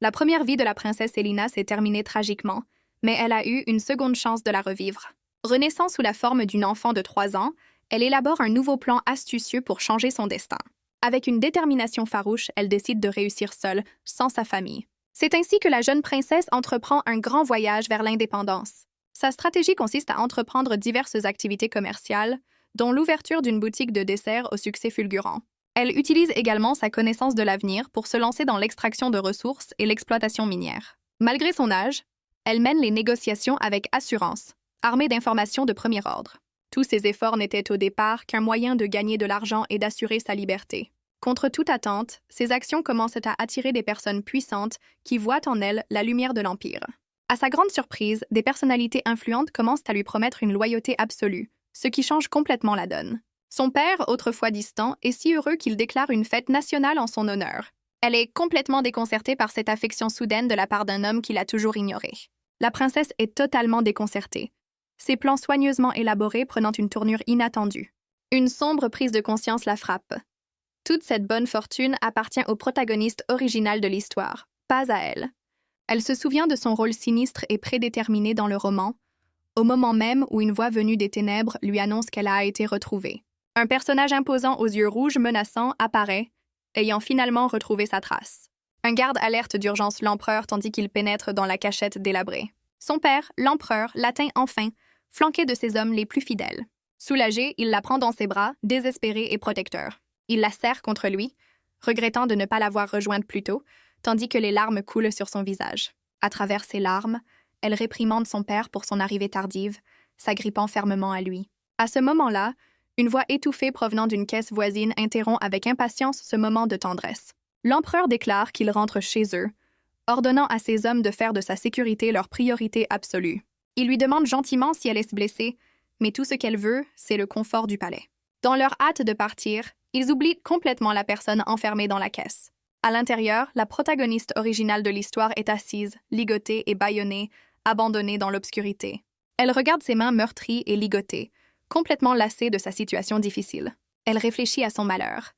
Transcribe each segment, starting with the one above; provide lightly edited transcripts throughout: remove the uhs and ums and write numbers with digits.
La première vie de la princesse Elina s'est terminée tragiquement, mais elle a eu une seconde chance de la revivre. Renaissant sous la forme d'une enfant de 3 ans, elle élabore un nouveau plan astucieux pour changer son destin. Avec une détermination farouche, elle décide de réussir seule, sans sa famille. C'est ainsi que la jeune princesse entreprend un grand voyage vers l'indépendance. Sa stratégie consiste à entreprendre diverses activités commerciales, dont l'ouverture d'une boutique de desserts au succès fulgurant. Elle utilise également sa connaissance de l'avenir pour se lancer dans l'extraction de ressources et l'exploitation minière. Malgré son âge, elle mène les négociations avec assurance, armée d'informations de premier ordre. Tous ses efforts n'étaient au départ qu'un moyen de gagner de l'argent et d'assurer sa liberté. Contre toute attente, ses actions commencent à attirer des personnes puissantes qui voient en elle la lumière de l'Empire. À sa grande surprise, des personnalités influentes commencent à lui promettre une loyauté absolue, ce qui change complètement la donne. Son père, autrefois distant, est si heureux qu'il déclare une fête nationale en son honneur. Elle est complètement déconcertée par cette affection soudaine de la part d'un homme qui l'a toujours ignorée. La princesse est totalement déconcertée, ses plans soigneusement élaborés prenant une tournure inattendue. Une sombre prise de conscience la frappe. Toute cette bonne fortune appartient au protagoniste original de l'histoire, pas à elle. Elle se souvient de son rôle sinistre et prédéterminé dans le roman, au moment même où une voix venue des ténèbres lui annonce qu'elle a été retrouvée. Un personnage imposant aux yeux rouges menaçants apparaît, ayant finalement retrouvé sa trace. Un garde alerte d'urgence l'empereur tandis qu'il pénètre dans la cachette délabrée. Son père, l'empereur, l'atteint enfin, flanqué de ses hommes les plus fidèles. Soulagé, il la prend dans ses bras, désespéré et protecteur. Il la serre contre lui, regrettant de ne pas l'avoir rejointe plus tôt, tandis que les larmes coulent sur son visage. À travers ses larmes, elle réprimande son père pour son arrivée tardive, s'agrippant fermement à lui. À ce moment-là, une voix étouffée provenant d'une caisse voisine interrompt avec impatience ce moment de tendresse. L'empereur déclare qu'il rentre chez eux, ordonnant à ses hommes de faire de sa sécurité leur priorité absolue. Il lui demande gentiment si elle est blessée, mais tout ce qu'elle veut, c'est le confort du palais. Dans leur hâte de partir, ils oublient complètement la personne enfermée dans la caisse. À l'intérieur, la protagoniste originale de l'histoire est assise, ligotée et bâillonnée, abandonnée dans l'obscurité. Elle regarde ses mains meurtries et ligotées, complètement lassée de sa situation difficile. Elle réfléchit à son malheur,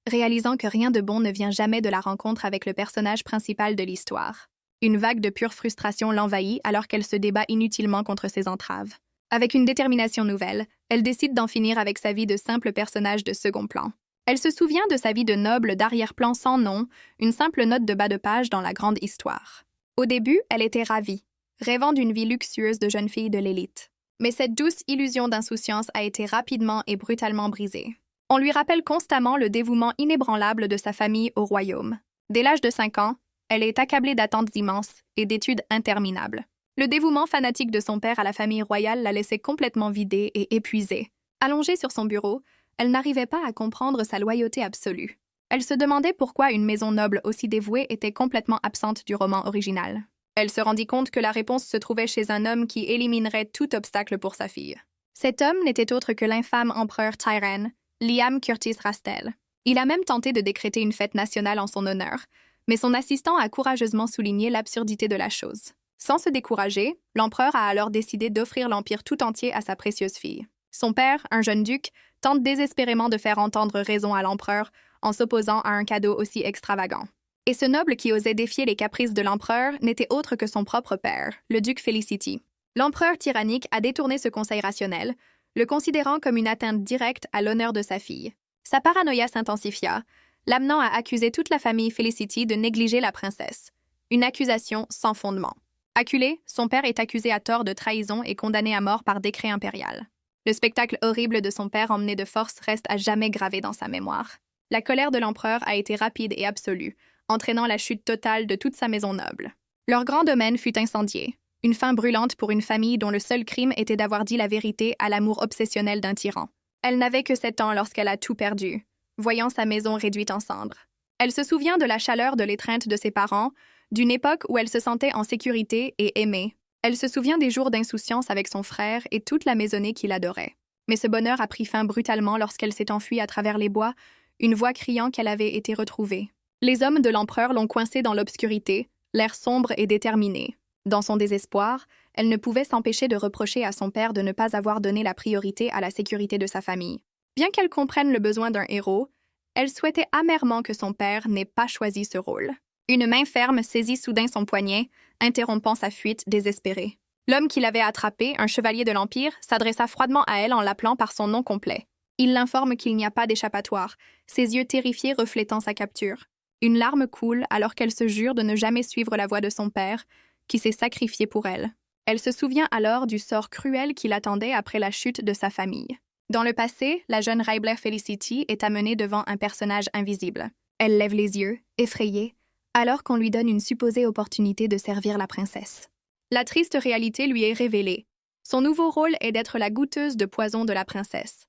réalisant que rien de bon ne vient jamais de la rencontre avec le personnage principal de l'histoire. Une vague de pure frustration l'envahit alors qu'elle se débat inutilement contre ses entraves. Avec une détermination nouvelle, elle décide d'en finir avec sa vie de simple personnage de second plan. Elle se souvient de sa vie de noble d'arrière-plan sans nom, une simple note de bas de page dans la grande histoire. Au début, elle était ravie, rêvant d'une vie luxueuse de jeune fille de l'élite. Mais cette douce illusion d'insouciance a été rapidement et brutalement brisée. On lui rappelle constamment le dévouement inébranlable de sa famille au royaume. Dès l'âge de 5 ans, elle est accablée d'attentes immenses et d'études interminables. Le dévouement fanatique de son père à la famille royale l'a laissée complètement vidée et épuisée. Allongée sur son bureau, elle n'arrivait pas à comprendre sa loyauté absolue. Elle se demandait pourquoi une maison noble aussi dévouée était complètement absente du roman original. Elle se rendit compte que la réponse se trouvait chez un homme qui éliminerait tout obstacle pour sa fille. Cet homme n'était autre que l'infâme empereur Tyran, Liam Curtis Rastel. Il a même tenté de décréter une fête nationale en son honneur, mais son assistant a courageusement souligné l'absurdité de la chose. Sans se décourager, l'empereur a alors décidé d'offrir l'empire tout entier à sa précieuse fille. Son père, un jeune duc, tente désespérément de faire entendre raison à l'empereur en s'opposant à un cadeau aussi extravagant. Et ce noble qui osait défier les caprices de l'empereur n'était autre que son propre père, le duc Felicity. L'empereur tyrannique a détourné ce conseil rationnel, le considérant comme une atteinte directe à l'honneur de sa fille. Sa paranoïa s'intensifia, l'amenant à accuser toute la famille Felicity de négliger la princesse. Une accusation sans fondement. Acculé, son père est accusé à tort de trahison et condamné à mort par décret impérial. Le spectacle horrible de son père emmené de force reste à jamais gravé dans sa mémoire. La colère de l'empereur a été rapide et absolue, entraînant la chute totale de toute sa maison noble. Leur grand domaine fut incendié, une fin brûlante pour une famille dont le seul crime était d'avoir dit la vérité à l'amour obsessionnel d'un tyran. Elle n'avait que 7 ans lorsqu'elle a tout perdu, voyant sa maison réduite en cendres. Elle se souvient de la chaleur de l'étreinte de ses parents, d'une époque où elle se sentait en sécurité et aimée. Elle se souvient des jours d'insouciance avec son frère et toute la maisonnée qu'il adorait. Mais ce bonheur a pris fin brutalement lorsqu'elle s'est enfuie à travers les bois, une voix criant qu'elle avait été retrouvée. Les hommes de l'empereur l'ont coincée dans l'obscurité, l'air sombre et déterminé. Dans son désespoir, elle ne pouvait s'empêcher de reprocher à son père de ne pas avoir donné la priorité à la sécurité de sa famille. Bien qu'elle comprenne le besoin d'un héros, elle souhaitait amèrement que son père n'ait pas choisi ce rôle. Une main ferme saisit soudain son poignet, interrompant sa fuite désespérée. L'homme qui l'avait attrapée, un chevalier de l'Empire, s'adressa froidement à elle en l'appelant par son nom complet. Il l'informe qu'il n'y a pas d'échappatoire, ses yeux terrifiés reflétant sa capture. Une larme coule alors qu'elle se jure de ne jamais suivre la voie de son père, qui s'est sacrifié pour elle. Elle se souvient alors du sort cruel qui l'attendait après la chute de sa famille. Dans le passé, la jeune Raebler Felicity est amenée devant un personnage invisible. Elle lève les yeux, effrayée, alors qu'on lui donne une supposée opportunité de servir la princesse. La triste réalité lui est révélée. Son nouveau rôle est d'être la goûteuse de poison de la princesse.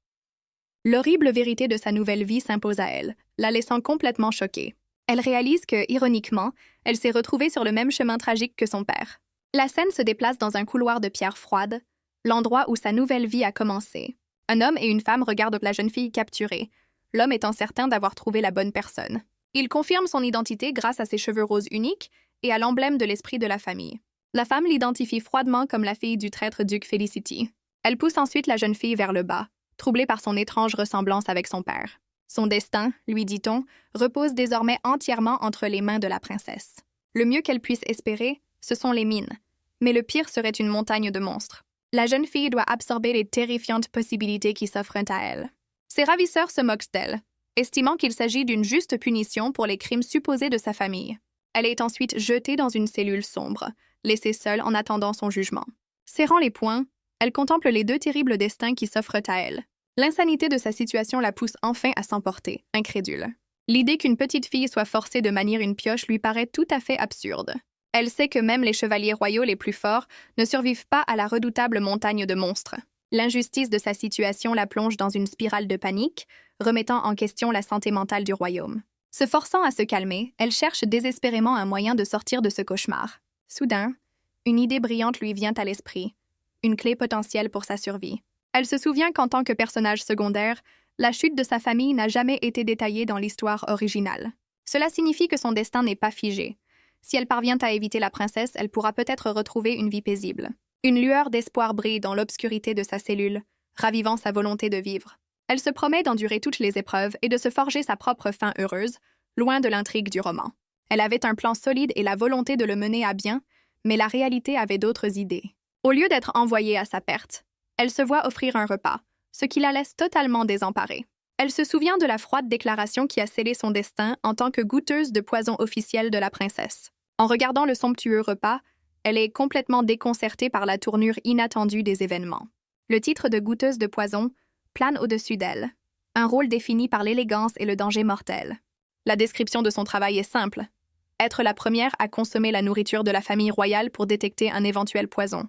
L'horrible vérité de sa nouvelle vie s'impose à elle, la laissant complètement choquée. Elle réalise que, ironiquement, elle s'est retrouvée sur le même chemin tragique que son père. La scène se déplace dans un couloir de pierre froide, l'endroit où sa nouvelle vie a commencé. Un homme et une femme regardent la jeune fille capturée, l'homme étant certain d'avoir trouvé la bonne personne. Il confirme son identité grâce à ses cheveux roses uniques et à l'emblème de l'esprit de la famille. La femme l'identifie froidement comme la fille du traître duc Felicity. Elle pousse ensuite la jeune fille vers le bas, troublée par son étrange ressemblance avec son père. Son destin, lui dit-on, repose désormais entièrement entre les mains de la princesse. Le mieux qu'elle puisse espérer, ce sont les mines. Mais le pire serait une montagne de monstres. La jeune fille doit absorber les terrifiantes possibilités qui s'offrent à elle. Ses ravisseurs se moquent d'elle, estimant qu'il s'agit d'une juste punition pour les crimes supposés de sa famille. Elle est ensuite jetée dans une cellule sombre, laissée seule en attendant son jugement. Serrant les poings, elle contemple les deux terribles destins qui s'offrent à elle. L'insanité de sa situation la pousse enfin à s'emporter, incrédule. L'idée qu'une petite fille soit forcée de manier une pioche lui paraît tout à fait absurde. Elle sait que même les chevaliers royaux les plus forts ne survivent pas à la redoutable montagne de monstres. L'injustice de sa situation la plonge dans une spirale de panique, remettant en question la santé mentale du royaume. Se forçant à se calmer, elle cherche désespérément un moyen de sortir de ce cauchemar. Soudain, une idée brillante lui vient à l'esprit, une clé potentielle pour sa survie. Elle se souvient qu'en tant que personnage secondaire, la chute de sa famille n'a jamais été détaillée dans l'histoire originale. Cela signifie que son destin n'est pas figé. Si elle parvient à éviter la princesse, elle pourra peut-être retrouver une vie paisible. Une lueur d'espoir brille dans l'obscurité de sa cellule, ravivant sa volonté de vivre. Elle se promet d'endurer toutes les épreuves et de se forger sa propre fin heureuse, loin de l'intrigue du roman. Elle avait un plan solide et la volonté de le mener à bien, mais la réalité avait d'autres idées. Au lieu d'être envoyée à sa perte, elle se voit offrir un repas, ce qui la laisse totalement désemparée. Elle se souvient de la froide déclaration qui a scellé son destin en tant que goûteuse de poison officielle de la princesse. En regardant le somptueux repas, elle est complètement déconcertée par la tournure inattendue des événements. Le titre de goûteuse de poison plane au-dessus d'elle, un rôle défini par l'élégance et le danger mortel. La description de son travail est simple. Être la première à consommer la nourriture de la famille royale pour détecter un éventuel poison.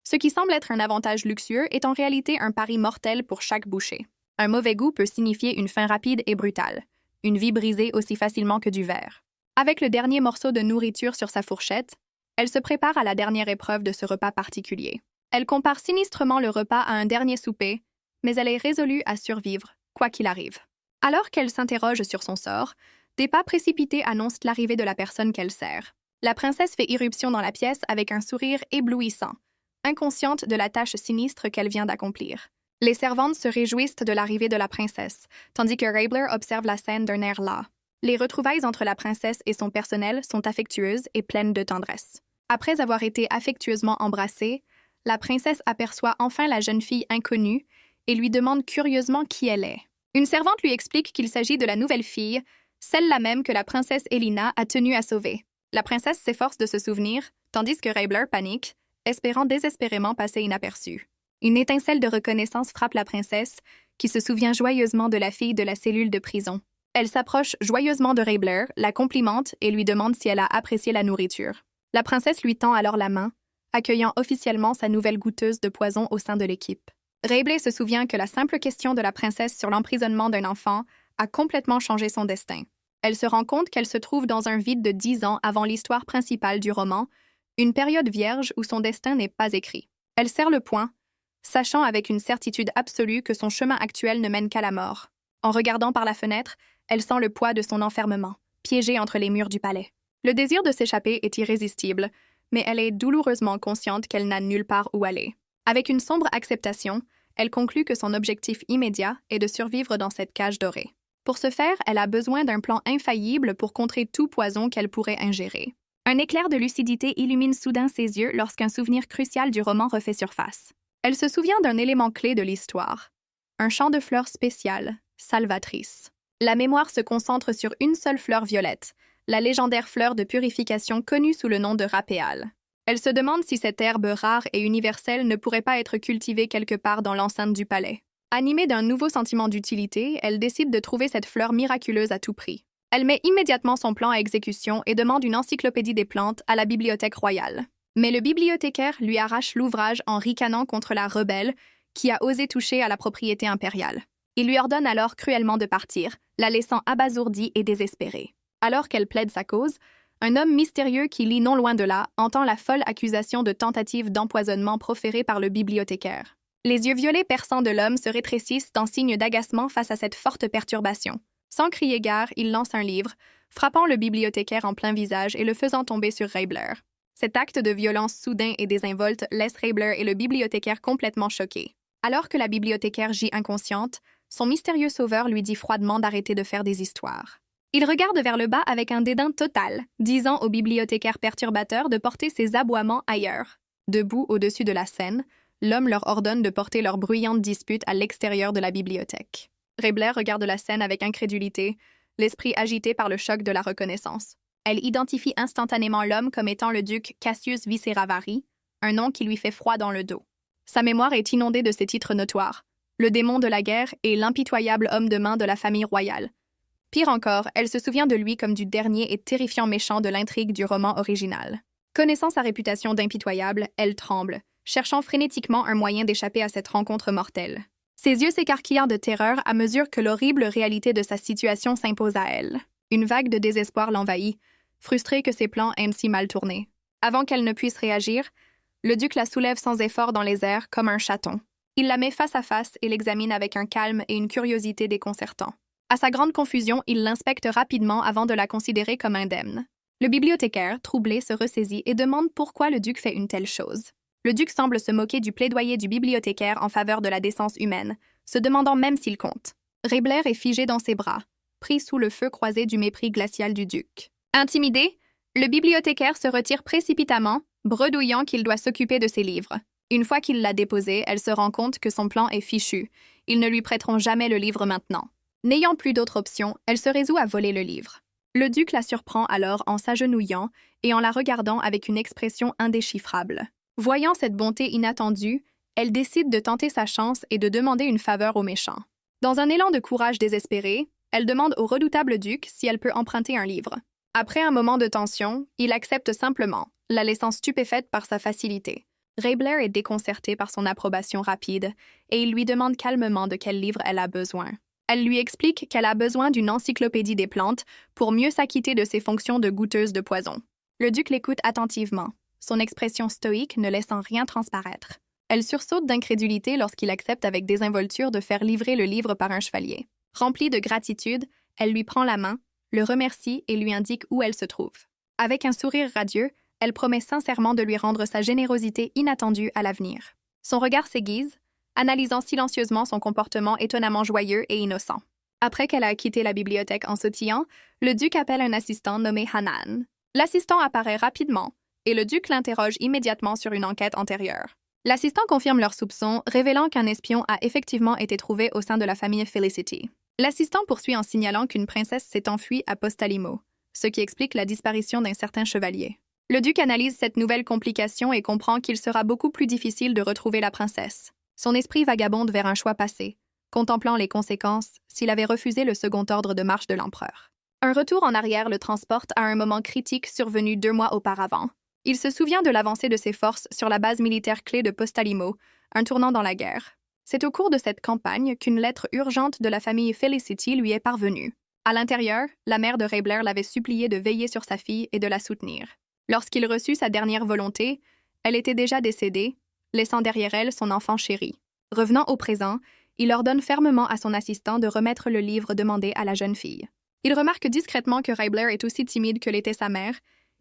Ce qui semble être un avantage luxueux est en réalité un pari mortel pour chaque bouchée. Un mauvais goût peut signifier une faim rapide et brutale, une vie brisée aussi facilement que du verre. Avec le dernier morceau de nourriture sur sa fourchette, elle se prépare à la dernière épreuve de ce repas particulier. Elle compare sinistrement le repas à un dernier souper, mais elle est résolue à survivre, quoi qu'il arrive. Alors qu'elle s'interroge sur son sort, des pas précipités annoncent l'arrivée de la personne qu'elle sert. La princesse fait irruption dans la pièce avec un sourire éblouissant, inconsciente de la tâche sinistre qu'elle vient d'accomplir. Les servantes se réjouissent de l'arrivée de la princesse, tandis que Raebler observe la scène d'un air las. Les retrouvailles entre la princesse et son personnel sont affectueuses et pleines de tendresse. Après avoir été affectueusement embrassée, la princesse aperçoit enfin la jeune fille inconnue et lui demande curieusement qui elle est. Une servante lui explique qu'il s'agit de la nouvelle fille, celle-là même que la princesse Elina a tenu à sauver. La princesse s'efforce de se souvenir, tandis que Raebler panique, espérant désespérément passer inaperçue. Une étincelle de reconnaissance frappe la princesse, qui se souvient joyeusement de la fille de la cellule de prison. Elle s'approche joyeusement de Raebler, la complimente et lui demande si elle a apprécié la nourriture. La princesse lui tend alors la main, accueillant officiellement sa nouvelle goûteuse de poison au sein de l'équipe. Raebler se souvient que la simple question de la princesse sur l'emprisonnement d'un enfant a complètement changé son destin. Elle se rend compte qu'elle se trouve dans un vide de 10 ans avant l'histoire principale du roman, une période vierge où son destin n'est pas écrit. Elle serre le poing, sachant avec une certitude absolue que son chemin actuel ne mène qu'à la mort. En regardant par la fenêtre, elle sent le poids de son enfermement, piégée entre les murs du palais. Le désir de s'échapper est irrésistible, mais elle est douloureusement consciente qu'elle n'a nulle part où aller. Avec une sombre acceptation, elle conclut que son objectif immédiat est de survivre dans cette cage dorée. Pour ce faire, elle a besoin d'un plan infaillible pour contrer tout poison qu'elle pourrait ingérer. Un éclair de lucidité illumine soudain ses yeux lorsqu'un souvenir crucial du roman refait surface. Elle se souvient d'un élément clé de l'histoire. Un champ de fleurs spécial, salvatrice. La mémoire se concentre sur une seule fleur violette, la légendaire fleur de purification connue sous le nom de rapéale. Elle se demande si cette herbe rare et universelle ne pourrait pas être cultivée quelque part dans l'enceinte du palais. Animée d'un nouveau sentiment d'utilité, elle décide de trouver cette fleur miraculeuse à tout prix. Elle met immédiatement son plan à exécution et demande une encyclopédie des plantes à la bibliothèque royale. Mais le bibliothécaire lui arrache l'ouvrage en ricanant contre la rebelle qui a osé toucher à la propriété impériale. Il lui ordonne alors cruellement de partir, la laissant abasourdie et désespérée. Alors qu'elle plaide sa cause, un homme mystérieux qui lit non loin de là entend la folle accusation de tentative d'empoisonnement proférée par le bibliothécaire. Les yeux violets perçants de l'homme se rétrécissent en signe d'agacement face à cette forte perturbation. Sans crier gare, il lance un livre, frappant le bibliothécaire en plein visage et le faisant tomber sur Raebler. Cet acte de violence soudain et désinvolte laisse Raebler et le bibliothécaire complètement choqués. Alors que la bibliothécaire gît inconsciente, son mystérieux sauveur lui dit froidement d'arrêter de faire des histoires. Il regarde vers le bas avec un dédain total, disant au bibliothécaire perturbateur de porter ses aboiements ailleurs. Debout au-dessus de la scène, l'homme leur ordonne de porter leur bruyante dispute à l'extérieur de la bibliothèque. Raebler regarde la scène avec incrédulité, l'esprit agité par le choc de la reconnaissance. Elle identifie instantanément l'homme comme étant le duc Cassius Viceravari, un nom qui lui fait froid dans le dos. Sa mémoire est inondée de ses titres notoires, le démon de la guerre et l'impitoyable homme de main de la famille royale. Pire encore, elle se souvient de lui comme du dernier et terrifiant méchant de l'intrigue du roman original. Connaissant sa réputation d'impitoyable, elle tremble, cherchant frénétiquement un moyen d'échapper à cette rencontre mortelle. Ses yeux s'écarquillant de terreur à mesure que l'horrible réalité de sa situation s'impose à elle. Une vague de désespoir l'envahit, frustrée que ses plans aient si mal tourné. Avant qu'elle ne puisse réagir, le duc la soulève sans effort dans les airs comme un chaton. Il la met face à face et l'examine avec un calme et une curiosité déconcertants. À sa grande confusion, il l'inspecte rapidement avant de la considérer comme indemne. Le bibliothécaire, troublé, se ressaisit et demande pourquoi le duc fait une telle chose. Le duc semble se moquer du plaidoyer du bibliothécaire en faveur de la décence humaine, se demandant même s'il compte. Raebler est figé dans ses bras, pris sous le feu croisé du mépris glacial du duc. Intimidé, le bibliothécaire se retire précipitamment, bredouillant qu'il doit s'occuper de ses livres. Une fois qu'il l'a déposé, elle se rend compte que son plan est fichu. Ils ne lui prêteront jamais le livre maintenant. N'ayant plus d'autre option, elle se résout à voler le livre. Le duc la surprend alors en s'agenouillant et en la regardant avec une expression indéchiffrable. Voyant cette bonté inattendue, elle décide de tenter sa chance et de demander une faveur au méchant. Dans un élan de courage désespéré, elle demande au redoutable duc si elle peut emprunter un livre. Après un moment de tension, il accepte simplement, la laissant stupéfaite par sa facilité. Raebler est déconcertée par son approbation rapide et il lui demande calmement de quel livre elle a besoin. Elle lui explique qu'elle a besoin d'une encyclopédie des plantes pour mieux s'acquitter de ses fonctions de goûteuse de poison. Le duc l'écoute attentivement, son expression stoïque ne laissant rien transparaître. Elle sursaute d'incrédulité lorsqu'il accepte avec désinvolture de faire livrer le livre par un chevalier. Remplie de gratitude, elle lui prend la main, le remercie et lui indique où elle se trouve. Avec un sourire radieux, elle promet sincèrement de lui rendre sa générosité inattendue à l'avenir. Son regard s'aiguise, analysant silencieusement son comportement étonnamment joyeux et innocent. Après qu'elle a quitté la bibliothèque en sautillant, le duc appelle un assistant nommé Hanan. L'assistant apparaît rapidement, et le duc l'interroge immédiatement sur une enquête antérieure. L'assistant confirme leurs soupçons, révélant qu'un espion a effectivement été trouvé au sein de la famille Felicity. L'assistant poursuit en signalant qu'une princesse s'est enfuie à Postalimo, ce qui explique la disparition d'un certain chevalier. Le duc analyse cette nouvelle complication et comprend qu'il sera beaucoup plus difficile de retrouver la princesse. Son esprit vagabonde vers un choix passé, contemplant les conséquences s'il avait refusé le second ordre de marche de l'empereur. Un retour en arrière le transporte à un moment critique survenu 2 mois auparavant. Il se souvient de l'avancée de ses forces sur la base militaire clé de Postalimo, un tournant dans la guerre. C'est au cours de cette campagne qu'une lettre urgente de la famille Felicity lui est parvenue. À l'intérieur, la mère de Raebler l'avait supplié de veiller sur sa fille et de la soutenir. Lorsqu'il reçut sa dernière volonté, elle était déjà décédée, laissant derrière elle son enfant chéri. Revenant au présent, il ordonne fermement à son assistant de remettre le livre demandé à la jeune fille. Il remarque discrètement que Raebler est aussi timide que l'était sa mère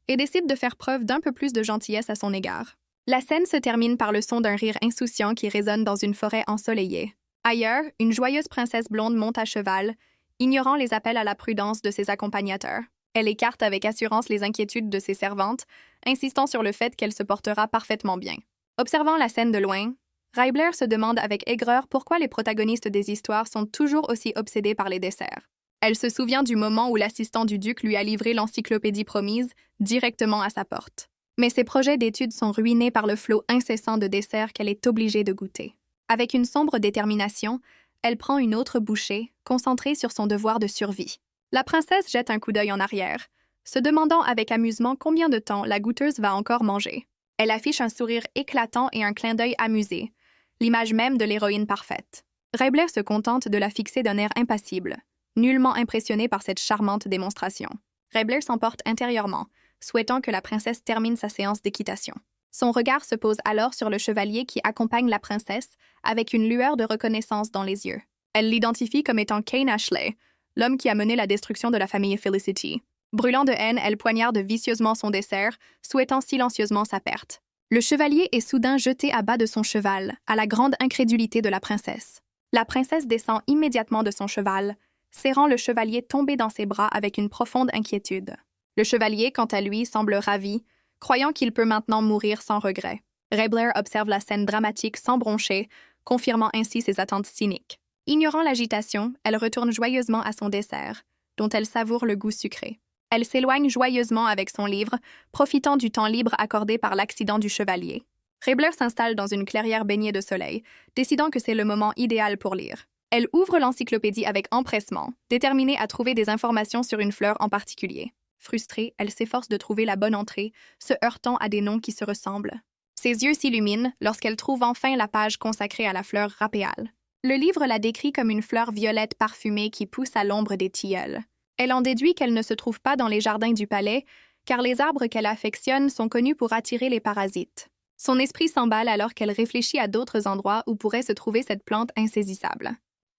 et décide de faire preuve d'un peu plus de gentillesse à son égard. La scène se termine par le son d'un rire insouciant qui résonne dans une forêt ensoleillée. Ailleurs, une joyeuse princesse blonde monte à cheval, ignorant les appels à la prudence de ses accompagnateurs. Elle écarte avec assurance les inquiétudes de ses servantes, insistant sur le fait qu'elle se portera parfaitement bien. Observant la scène de loin, Raibler se demande avec aigreur pourquoi les protagonistes des histoires sont toujours aussi obsédés par les desserts. Elle se souvient du moment où l'assistant du duc lui a livré l'encyclopédie promise directement à sa porte. Mais ses projets d'études sont ruinés par le flot incessant de desserts qu'elle est obligée de goûter. Avec une sombre détermination, elle prend une autre bouchée, concentrée sur son devoir de survie. La princesse jette un coup d'œil en arrière, se demandant avec amusement combien de temps la goûteuse va encore manger. Elle affiche un sourire éclatant et un clin d'œil amusé, l'image même de l'héroïne parfaite. Raibler se contente de la fixer d'un air impassible, nullement impressionné par cette charmante démonstration. Raibler s'emporte intérieurement, souhaitant que la princesse termine sa séance d'équitation. Son regard se pose alors sur le chevalier qui accompagne la princesse avec une lueur de reconnaissance dans les yeux. Elle l'identifie comme étant Kane Ashley, l'homme qui a mené la destruction de la famille Felicity. Brûlant de haine, elle poignarde vicieusement son dessert, souhaitant silencieusement sa perte. Le chevalier est soudain jeté à bas de son cheval, à la grande incrédulité de la princesse. La princesse descend immédiatement de son cheval, serrant le chevalier tombé dans ses bras avec une profonde inquiétude. Le chevalier, quant à lui, semble ravi, croyant qu'il peut maintenant mourir sans regret. Raibler observe la scène dramatique sans broncher, confirmant ainsi ses attentes cyniques. Ignorant l'agitation, elle retourne joyeusement à son dessert, dont elle savoure le goût sucré. Elle s'éloigne joyeusement avec son livre, profitant du temps libre accordé par l'accident du chevalier. Raibler s'installe dans une clairière baignée de soleil, décidant que c'est le moment idéal pour lire. Elle ouvre l'encyclopédie avec empressement, déterminée à trouver des informations sur une fleur en particulier. Frustrée, elle s'efforce de trouver la bonne entrée, se heurtant à des noms qui se ressemblent. Ses yeux s'illuminent lorsqu'elle trouve enfin la page consacrée à la fleur rapéale. Le livre la décrit comme une fleur violette parfumée qui pousse à l'ombre des tilleuls. Elle en déduit qu'elle ne se trouve pas dans les jardins du palais, car les arbres qu'elle affectionne sont connus pour attirer les parasites. Son esprit s'emballe alors qu'elle réfléchit à d'autres endroits où pourrait se trouver cette plante insaisissable.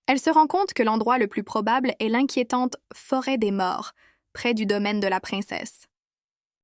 Elle se rend compte que l'endroit le plus probable est l'inquiétante forêt des morts, près du domaine de la princesse.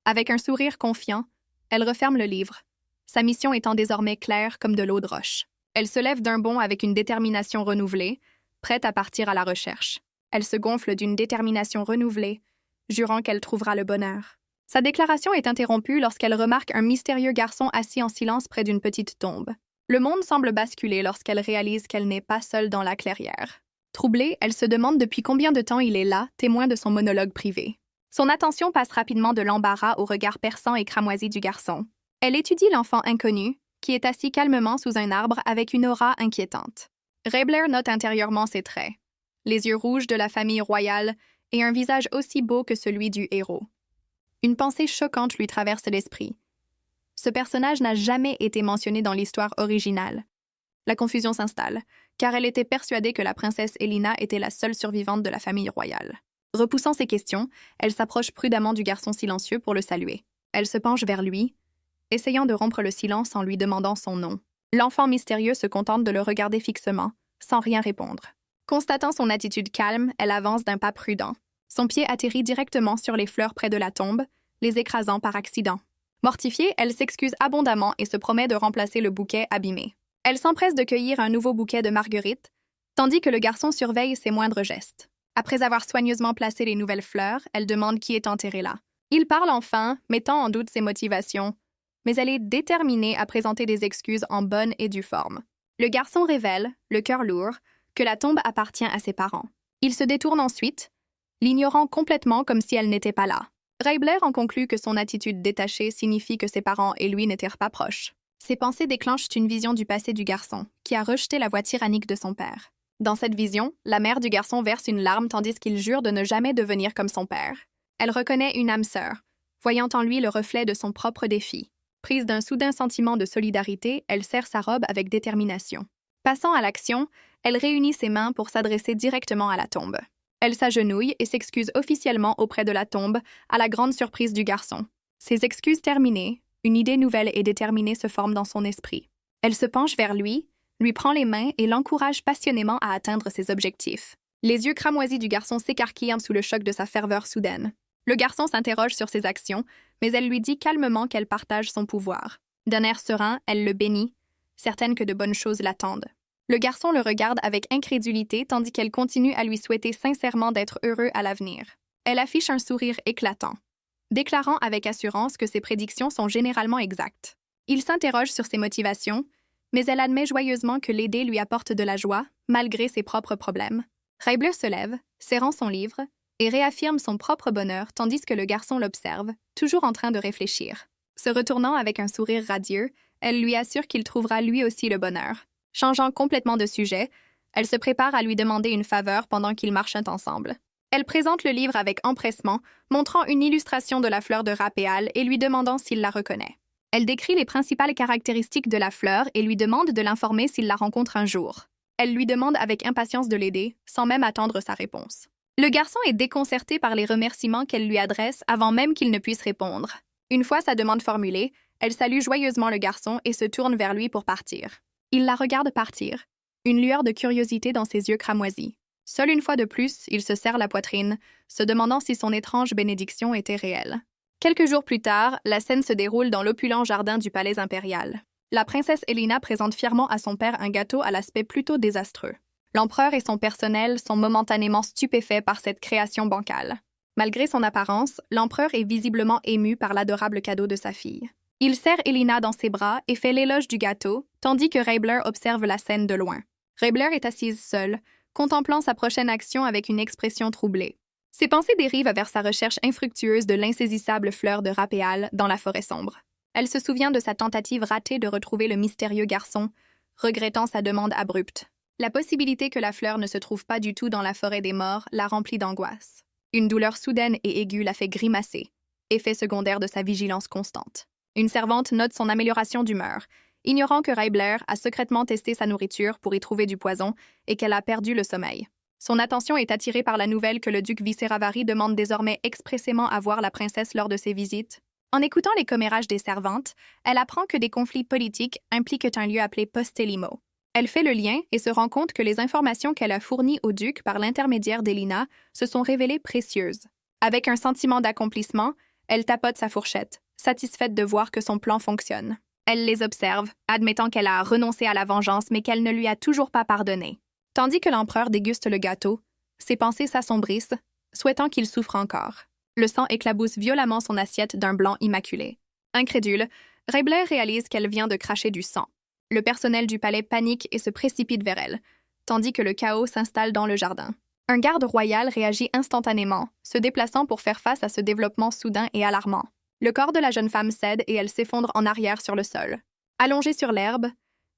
Avec un sourire confiant, elle referme le livre, sa mission étant désormais claire comme de l'eau de roche. Elle se lève d'un bond avec une détermination renouvelée, prête à partir à la recherche. Elle se gonfle d'une détermination renouvelée, jurant qu'elle trouvera le bonheur. Sa déclaration est interrompue lorsqu'elle remarque un mystérieux garçon assis en silence près d'une petite tombe. Le monde semble basculer lorsqu'elle réalise qu'elle n'est pas seule dans la clairière. Troublée, elle se demande depuis combien de temps il est là, témoin de son monologue privé. Son attention passe rapidement de l'embarras au regard perçant et cramoisi du garçon. Elle étudie l'enfant inconnu, qui est assis calmement sous un arbre avec une aura inquiétante. Raibler note intérieurement ses traits, les yeux rouges de la famille royale et un visage aussi beau que celui du héros. Une pensée choquante lui traverse l'esprit. Ce personnage n'a jamais été mentionné dans l'histoire originale. La confusion s'installe, car elle était persuadée que la princesse Elina était la seule survivante de la famille royale. Repoussant ces questions, elle s'approche prudemment du garçon silencieux pour le saluer. Elle se penche vers lui, essayant de rompre le silence en lui demandant son nom. L'enfant mystérieux se contente de le regarder fixement, sans rien répondre. Constatant son attitude calme, elle avance d'un pas prudent. Son pied atterrit directement sur les fleurs près de la tombe, les écrasant par accident. Mortifiée, elle s'excuse abondamment et se promet de remplacer le bouquet abîmé. Elle s'empresse de cueillir un nouveau bouquet de marguerites, tandis que le garçon surveille ses moindres gestes. Après avoir soigneusement placé les nouvelles fleurs, elle demande qui est enterré là. Il parle enfin, mettant en doute ses motivations, mais elle est déterminée à présenter des excuses en bonne et due forme. Le garçon révèle, le cœur lourd, que la tombe appartient à ses parents. Il se détourne ensuite, l'ignorant complètement comme si elle n'était pas là. Raibler en conclut que son attitude détachée signifie que ses parents et lui n'étaient pas proches. Ses pensées déclenchent une vision du passé du garçon, qui a rejeté la voix tyrannique de son père. Dans cette vision, la mère du garçon verse une larme tandis qu'il jure de ne jamais devenir comme son père. Elle reconnaît une âme sœur, voyant en lui le reflet de son propre défi. Prise d'un soudain sentiment de solidarité, elle serre sa robe avec détermination. Passant à l'action, elle réunit ses mains pour s'adresser directement à la tombe. Elle s'agenouille et s'excuse officiellement auprès de la tombe, à la grande surprise du garçon. Ses excuses terminées, une idée nouvelle et déterminée se forme dans son esprit. Elle se penche vers lui prend les mains et l'encourage passionnément à atteindre ses objectifs. Les yeux cramoisis du garçon s'écarquillent sous le choc de sa ferveur soudaine. Le garçon s'interroge sur ses actions, mais elle lui dit calmement qu'elle partage son pouvoir. D'un air serein, elle le bénit, certaine que de bonnes choses l'attendent. Le garçon le regarde avec incrédulité tandis qu'elle continue à lui souhaiter sincèrement d'être heureux à l'avenir. Elle affiche un sourire éclatant, déclarant avec assurance que ses prédictions sont généralement exactes. Il s'interroge sur ses motivations, mais elle admet joyeusement que l'aider lui apporte de la joie, malgré ses propres problèmes. Raibler se lève, serrant son livre, et réaffirme son propre bonheur tandis que le garçon l'observe, toujours en train de réfléchir. Se retournant avec un sourire radieux, elle lui assure qu'il trouvera lui aussi le bonheur. Changeant complètement de sujet, elle se prépare à lui demander une faveur pendant qu'ils marchent ensemble. Elle présente le livre avec empressement, montrant une illustration de la fleur de Rapéal et lui demandant s'il la reconnaît. Elle décrit les principales caractéristiques de la fleur et lui demande de l'informer s'il la rencontre un jour. Elle lui demande avec impatience de l'aider, sans même attendre sa réponse. Le garçon est déconcerté par les remerciements qu'elle lui adresse avant même qu'il ne puisse répondre. Une fois sa demande formulée, elle salue joyeusement le garçon et se tourne vers lui pour partir. Il la regarde partir, une lueur de curiosité dans ses yeux cramoisis. Seul une fois de plus, il se serre la poitrine, se demandant si son étrange bénédiction était réelle. Quelques jours plus tard, la scène se déroule dans l'opulent jardin du palais impérial. La princesse Elina présente fièrement à son père un gâteau à l'aspect plutôt désastreux. L'empereur et son personnel sont momentanément stupéfaits par cette création bancale. Malgré son apparence, l'empereur est visiblement ému par l'adorable cadeau de sa fille. Il serre Elina dans ses bras et fait l'éloge du gâteau, tandis que Raibler observe la scène de loin. Raibler est assise seule, contemplant sa prochaine action avec une expression troublée. Ses pensées dérivent vers sa recherche infructueuse de l'insaisissable fleur de Rapéal dans la forêt sombre. Elle se souvient de sa tentative ratée de retrouver le mystérieux garçon, regrettant sa demande abrupte. La possibilité que la fleur ne se trouve pas du tout dans la forêt des morts la remplit d'angoisse. Une douleur soudaine et aiguë la fait grimacer, effet secondaire de sa vigilance constante. Une servante note son amélioration d'humeur, ignorant que Raibler a secrètement testé sa nourriture pour y trouver du poison et qu'elle a perdu le sommeil. Son attention est attirée par la nouvelle que le duc Viceravari demande désormais expressément à voir la princesse lors de ses visites. En écoutant les commérages des servantes, elle apprend que des conflits politiques impliquent un lieu appelé Postelimo. Elle fait le lien et se rend compte que les informations qu'elle a fournies au duc par l'intermédiaire d'Elina se sont révélées précieuses. Avec un sentiment d'accomplissement, elle tapote sa fourchette, satisfaite de voir que son plan fonctionne. Elle les observe, admettant qu'elle a renoncé à la vengeance mais qu'elle ne lui a toujours pas pardonné. Tandis que l'empereur déguste le gâteau, ses pensées s'assombrissent, souhaitant qu'il souffre encore. Le sang éclabousse violemment son assiette d'un blanc immaculé. Incrédule, Raibler réalise qu'elle vient de cracher du sang. Le personnel du palais panique et se précipite vers elle, tandis que le chaos s'installe dans le jardin. Un garde royal réagit instantanément, se déplaçant pour faire face à ce développement soudain et alarmant. Le corps de la jeune femme cède et elle s'effondre en arrière sur le sol. Allongée sur l'herbe,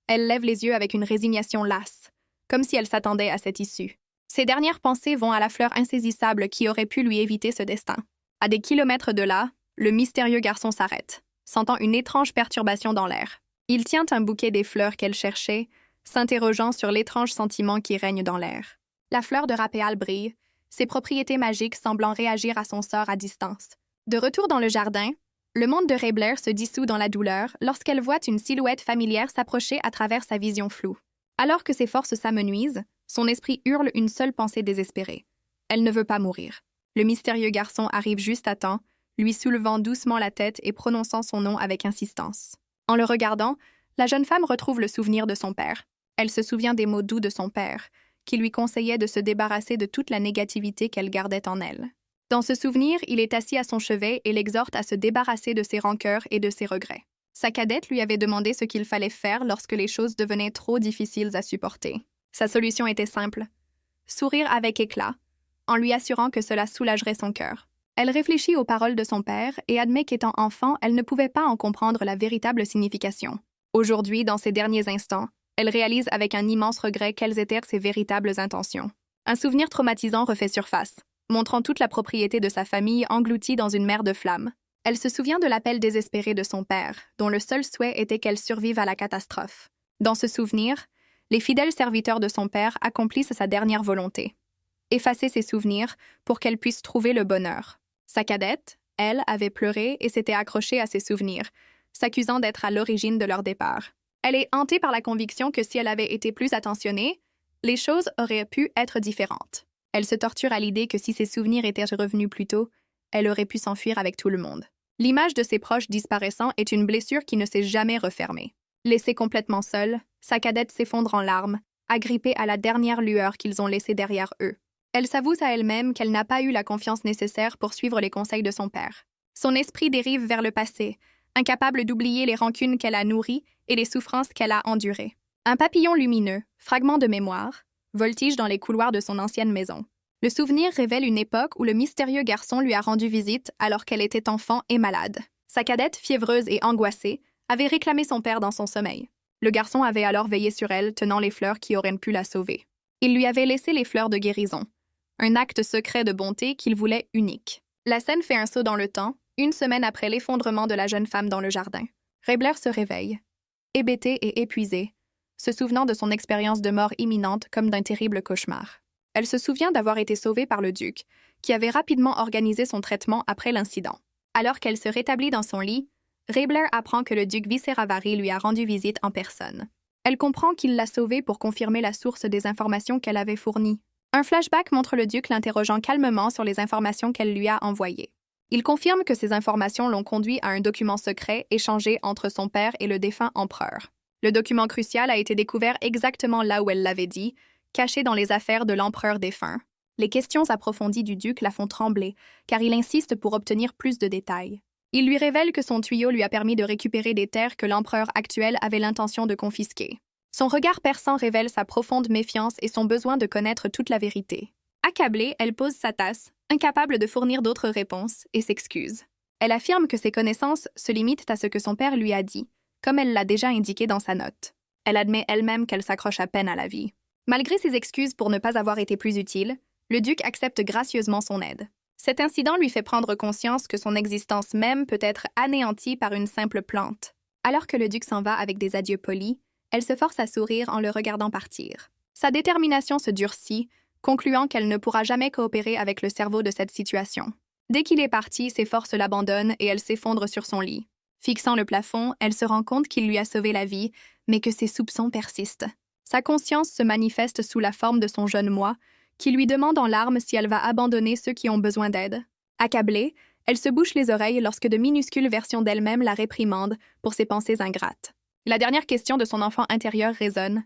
elle lève les yeux avec une résignation lasse, comme si elle s'attendait à cette issue. Ses dernières pensées vont à la fleur insaisissable qui aurait pu lui éviter ce destin. À des kilomètres de là, le mystérieux garçon s'arrête, sentant une étrange perturbation dans l'air. Il tient un bouquet des fleurs qu'elle cherchait, s'interrogeant sur l'étrange sentiment qui règne dans l'air. La fleur de Rapéal brille, ses propriétés magiques semblant réagir à son sort à distance. De retour dans le jardin, le monde de Raibler se dissout dans la douleur lorsqu'elle voit une silhouette familière s'approcher à travers sa vision floue. Alors que ses forces s'amenuisent, son esprit hurle une seule pensée désespérée. Elle ne veut pas mourir. Le mystérieux garçon arrive juste à temps, lui soulevant doucement la tête et prononçant son nom avec insistance. En le regardant, la jeune femme retrouve le souvenir de son père. Elle se souvient des mots doux de son père, qui lui conseillait de se débarrasser de toute la négativité qu'elle gardait en elle. Dans ce souvenir, il est assis à son chevet et l'exhorte à se débarrasser de ses rancœurs et de ses regrets. Sa cadette lui avait demandé ce qu'il fallait faire lorsque les choses devenaient trop difficiles à supporter. Sa solution était simple. Sourire avec éclat, en lui assurant que cela soulagerait son cœur. Elle réfléchit aux paroles de son père et admet qu'étant enfant, elle ne pouvait pas en comprendre la véritable signification. Aujourd'hui, dans ces derniers instants, elle réalise avec un immense regret quelles étaient ses véritables intentions. Un souvenir traumatisant refait surface, montrant toute la propriété de sa famille engloutie dans une mer de flammes. Elle se souvient de l'appel désespéré de son père, dont le seul souhait était qu'elle survive à la catastrophe. Dans ce souvenir, les fidèles serviteurs de son père accomplissent sa dernière volonté. Effacer ses souvenirs pour qu'elle puisse trouver le bonheur. Sa cadette, elle, avait pleuré et s'était accrochée à ses souvenirs, s'accusant d'être à l'origine de leur départ. Elle est hantée par la conviction que si elle avait été plus attentionnée, les choses auraient pu être différentes. Elle se torture à l'idée que si ses souvenirs étaient revenus plus tôt, elle aurait pu s'enfuir avec tout le monde. L'image de ses proches disparaissant est une blessure qui ne s'est jamais refermée. Laissée complètement seule, sa cadette s'effondre en larmes, agrippés à la dernière lueur qu'ils ont laissée derrière eux. Elle s'avoue à elle-même qu'elle n'a pas eu la confiance nécessaire pour suivre les conseils de son père. Son esprit dérive vers le passé, incapable d'oublier les rancunes qu'elle a nourries et les souffrances qu'elle a endurées. Un papillon lumineux, fragment de mémoire, voltige dans les couloirs de son ancienne maison. Le souvenir révèle une époque où le mystérieux garçon lui a rendu visite alors qu'elle était enfant et malade. Sa cadette, fiévreuse et angoissée, avait réclamé son père dans son sommeil. Le garçon avait alors veillé sur elle, tenant les fleurs qui auraient pu la sauver. Il lui avait laissé les fleurs de guérison, un acte secret de bonté qu'il voulait unique. La scène fait un saut dans le temps, une semaine après l'effondrement de la jeune femme dans le jardin. Raebler se réveille, hébété et épuisé, se souvenant de son expérience de mort imminente comme d'un terrible cauchemar. Elle se souvient d'avoir été sauvée par le duc, qui avait rapidement organisé son traitement après l'incident. Alors qu'elle se rétablit dans son lit, Raebler apprend que le duc Viseravari lui a rendu visite en personne. Elle comprend qu'il l'a sauvée pour confirmer la source des informations qu'elle avait fournies. Un flashback montre le duc l'interrogeant calmement sur les informations qu'elle lui a envoyées. Il confirme que ces informations l'ont conduit à un document secret échangé entre son père et le défunt empereur. Le document crucial a été découvert exactement là où elle l'avait dit, caché dans les affaires de l'empereur défunt. Les questions approfondies du duc la font trembler, car il insiste pour obtenir plus de détails. Il lui révèle que son tuyau lui a permis de récupérer des terres que l'empereur actuel avait l'intention de confisquer. Son regard perçant révèle sa profonde méfiance et son besoin de connaître toute la vérité. Accablée, elle pose sa tasse, incapable de fournir d'autres réponses, et s'excuse. Elle affirme que ses connaissances se limitent à ce que son père lui a dit, comme elle l'a déjà indiqué dans sa note. Elle admet elle-même qu'elle s'accroche à peine à la vie. Malgré ses excuses pour ne pas avoir été plus utile, le duc accepte gracieusement son aide. Cet incident lui fait prendre conscience que son existence même peut être anéantie par une simple plante. Alors que le duc s'en va avec des adieux polis, elle se force à sourire en le regardant partir. Sa détermination se durcit, concluant qu'elle ne pourra jamais coopérer avec le cerveau de cette situation. Dès qu'il est parti, ses forces l'abandonnent et elle s'effondre sur son lit. Fixant le plafond, elle se rend compte qu'il lui a sauvé la vie, mais que ses soupçons persistent. Sa conscience se manifeste sous la forme de son jeune moi, qui lui demande en larmes si elle va abandonner ceux qui ont besoin d'aide. Accablée, elle se bouche les oreilles lorsque de minuscules versions d'elle-même la réprimandent pour ses pensées ingrates. La dernière question de son enfant intérieur résonne.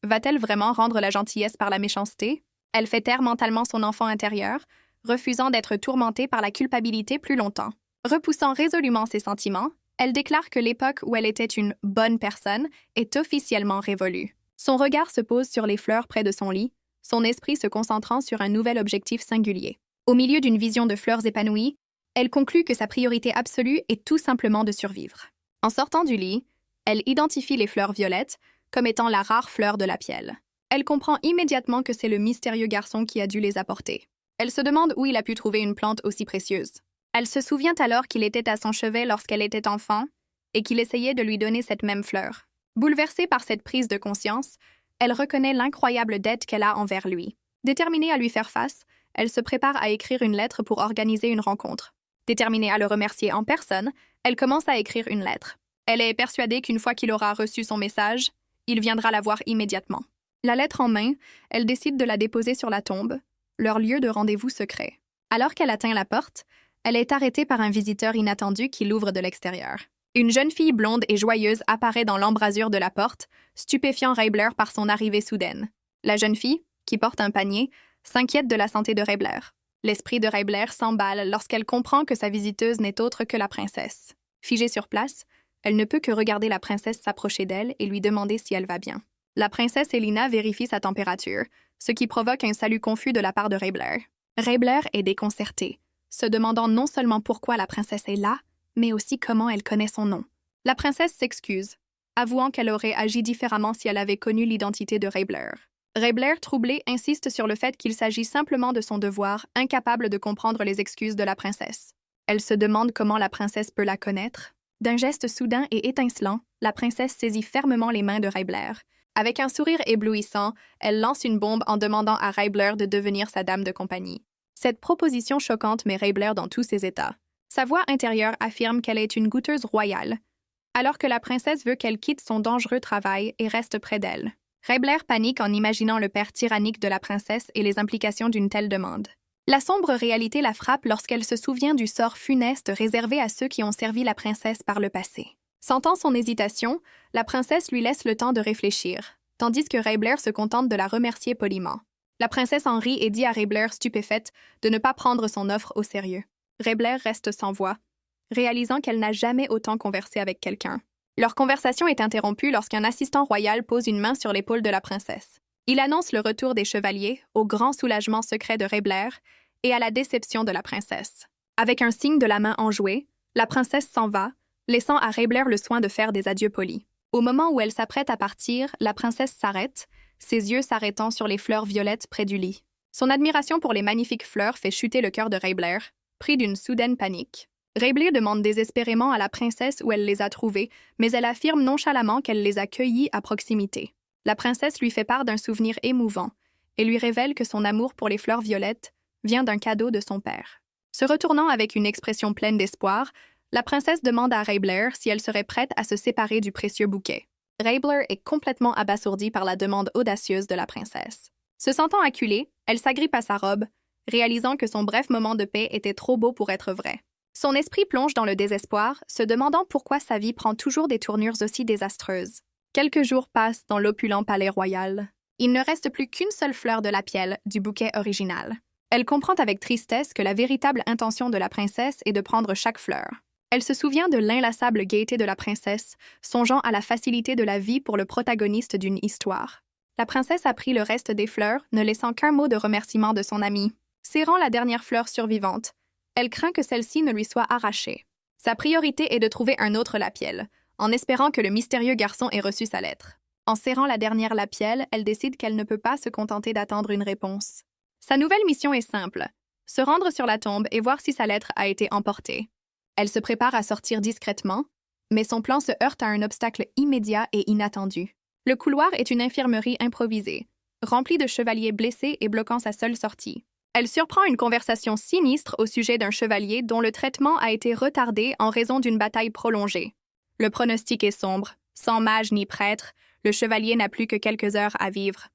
Va-t-elle vraiment rendre la gentillesse par la méchanceté? Elle fait taire mentalement son enfant intérieur, refusant d'être tourmentée par la culpabilité plus longtemps. Repoussant résolument ses sentiments, elle déclare que l'époque où elle était une bonne personne est officiellement révolue. Son regard se pose sur les fleurs près de son lit, son esprit se concentrant sur un nouvel objectif singulier. Au milieu d'une vision de fleurs épanouies, elle conclut que sa priorité absolue est tout simplement de survivre. En sortant du lit, elle identifie les fleurs violettes comme étant la rare fleur de la Pielle. Elle comprend immédiatement que c'est le mystérieux garçon qui a dû les apporter. Elle se demande où il a pu trouver une plante aussi précieuse. Elle se souvient alors qu'il était à son chevet lorsqu'elle était enfant et qu'il essayait de lui donner cette même fleur. Bouleversée par cette prise de conscience, elle reconnaît l'incroyable dette qu'elle a envers lui. Déterminée à lui faire face, elle se prépare à écrire une lettre pour organiser une rencontre. Déterminée à le remercier en personne, elle commence à écrire une lettre. Elle est persuadée qu'une fois qu'il aura reçu son message, il viendra la voir immédiatement. La lettre en main, elle décide de la déposer sur la tombe, leur lieu de rendez-vous secret. Alors qu'elle atteint la porte, elle est arrêtée par un visiteur inattendu qui l'ouvre de l'extérieur. Une jeune fille blonde et joyeuse apparaît dans l'embrasure de la porte, stupéfiant Raebler par son arrivée soudaine. La jeune fille, qui porte un panier, s'inquiète de la santé de Raebler. L'esprit de Raebler s'emballe lorsqu'elle comprend que sa visiteuse n'est autre que la princesse. Figée sur place, elle ne peut que regarder la princesse s'approcher d'elle et lui demander si elle va bien. La princesse Elina vérifie sa température, ce qui provoque un salut confus de la part de Raebler. Raebler est déconcerté, se demandant non seulement pourquoi la princesse est là, mais aussi comment elle connaît son nom. La princesse s'excuse, avouant qu'elle aurait agi différemment si elle avait connu l'identité de Raebler. Raebler, troublé, insiste sur le fait qu'il s'agit simplement de son devoir, incapable de comprendre les excuses de la princesse. Elle se demande comment la princesse peut la connaître. D'un geste soudain et étincelant, la princesse saisit fermement les mains de Raebler. Avec un sourire éblouissant, elle lance une bombe en demandant à Raebler de devenir sa dame de compagnie. Cette proposition choquante met Raebler dans tous ses états. Sa voix intérieure affirme qu'elle est une goûteuse royale, alors que la princesse veut qu'elle quitte son dangereux travail et reste près d'elle. Raebler panique en imaginant le père tyrannique de la princesse et les implications d'une telle demande. La sombre réalité la frappe lorsqu'elle se souvient du sort funeste réservé à ceux qui ont servi la princesse par le passé. Sentant son hésitation, la princesse lui laisse le temps de réfléchir, tandis que Raebler se contente de la remercier poliment. La princesse en rit et dit à Raebler, stupéfaite, de ne pas prendre son offre au sérieux. Raebler reste sans voix, réalisant qu'elle n'a jamais autant conversé avec quelqu'un. Leur conversation est interrompue lorsqu'un assistant royal pose une main sur l'épaule de la princesse. Il annonce le retour des chevaliers, au grand soulagement secret de Raebler et à la déception de la princesse. Avec un signe de la main enjouée, la princesse s'en va, laissant à Raebler le soin de faire des adieux polis. Au moment où elle s'apprête à partir, la princesse s'arrête, ses yeux s'arrêtant sur les fleurs violettes près du lit. Son admiration pour les magnifiques fleurs fait chuter le cœur de Raebler, pris d'une soudaine panique. Raebler demande désespérément à la princesse où elle les a trouvées, mais elle affirme nonchalamment qu'elle les a cueillies à proximité. La princesse lui fait part d'un souvenir émouvant et lui révèle que son amour pour les fleurs violettes vient d'un cadeau de son père. Se retournant avec une expression pleine d'espoir, la princesse demande à Raebler si elle serait prête à se séparer du précieux bouquet. Raebler est complètement abasourdi par la demande audacieuse de la princesse. Se sentant acculée, elle s'agrippe à sa robe, réalisant que son bref moment de paix était trop beau pour être vrai. Son esprit plonge dans le désespoir, se demandant pourquoi sa vie prend toujours des tournures aussi désastreuses. Quelques jours passent dans l'opulent palais royal. Il ne reste plus qu'une seule fleur de Lapielle du bouquet original. Elle comprend avec tristesse que la véritable intention de la princesse est de prendre chaque fleur. Elle se souvient de l'inlassable gaieté de la princesse, songeant à la facilité de la vie pour le protagoniste d'une histoire. La princesse a pris le reste des fleurs, ne laissant qu'un mot de remerciement de son amie. Serrant la dernière fleur survivante, elle craint que celle-ci ne lui soit arrachée. Sa priorité est de trouver un autre Lapielle, en espérant que le mystérieux garçon ait reçu sa lettre. En serrant la dernière Lapielle, elle décide qu'elle ne peut pas se contenter d'attendre une réponse. Sa nouvelle mission est simple, se rendre sur la tombe et voir si sa lettre a été emportée. Elle se prépare à sortir discrètement, mais son plan se heurte à un obstacle immédiat et inattendu. Le couloir est une infirmerie improvisée, remplie de chevaliers blessés et bloquant sa seule sortie. Elle surprend une conversation sinistre au sujet d'un chevalier dont le traitement a été retardé en raison d'une bataille prolongée. Le pronostic est sombre. Sans mage ni prêtre, le chevalier n'a plus que quelques heures à vivre.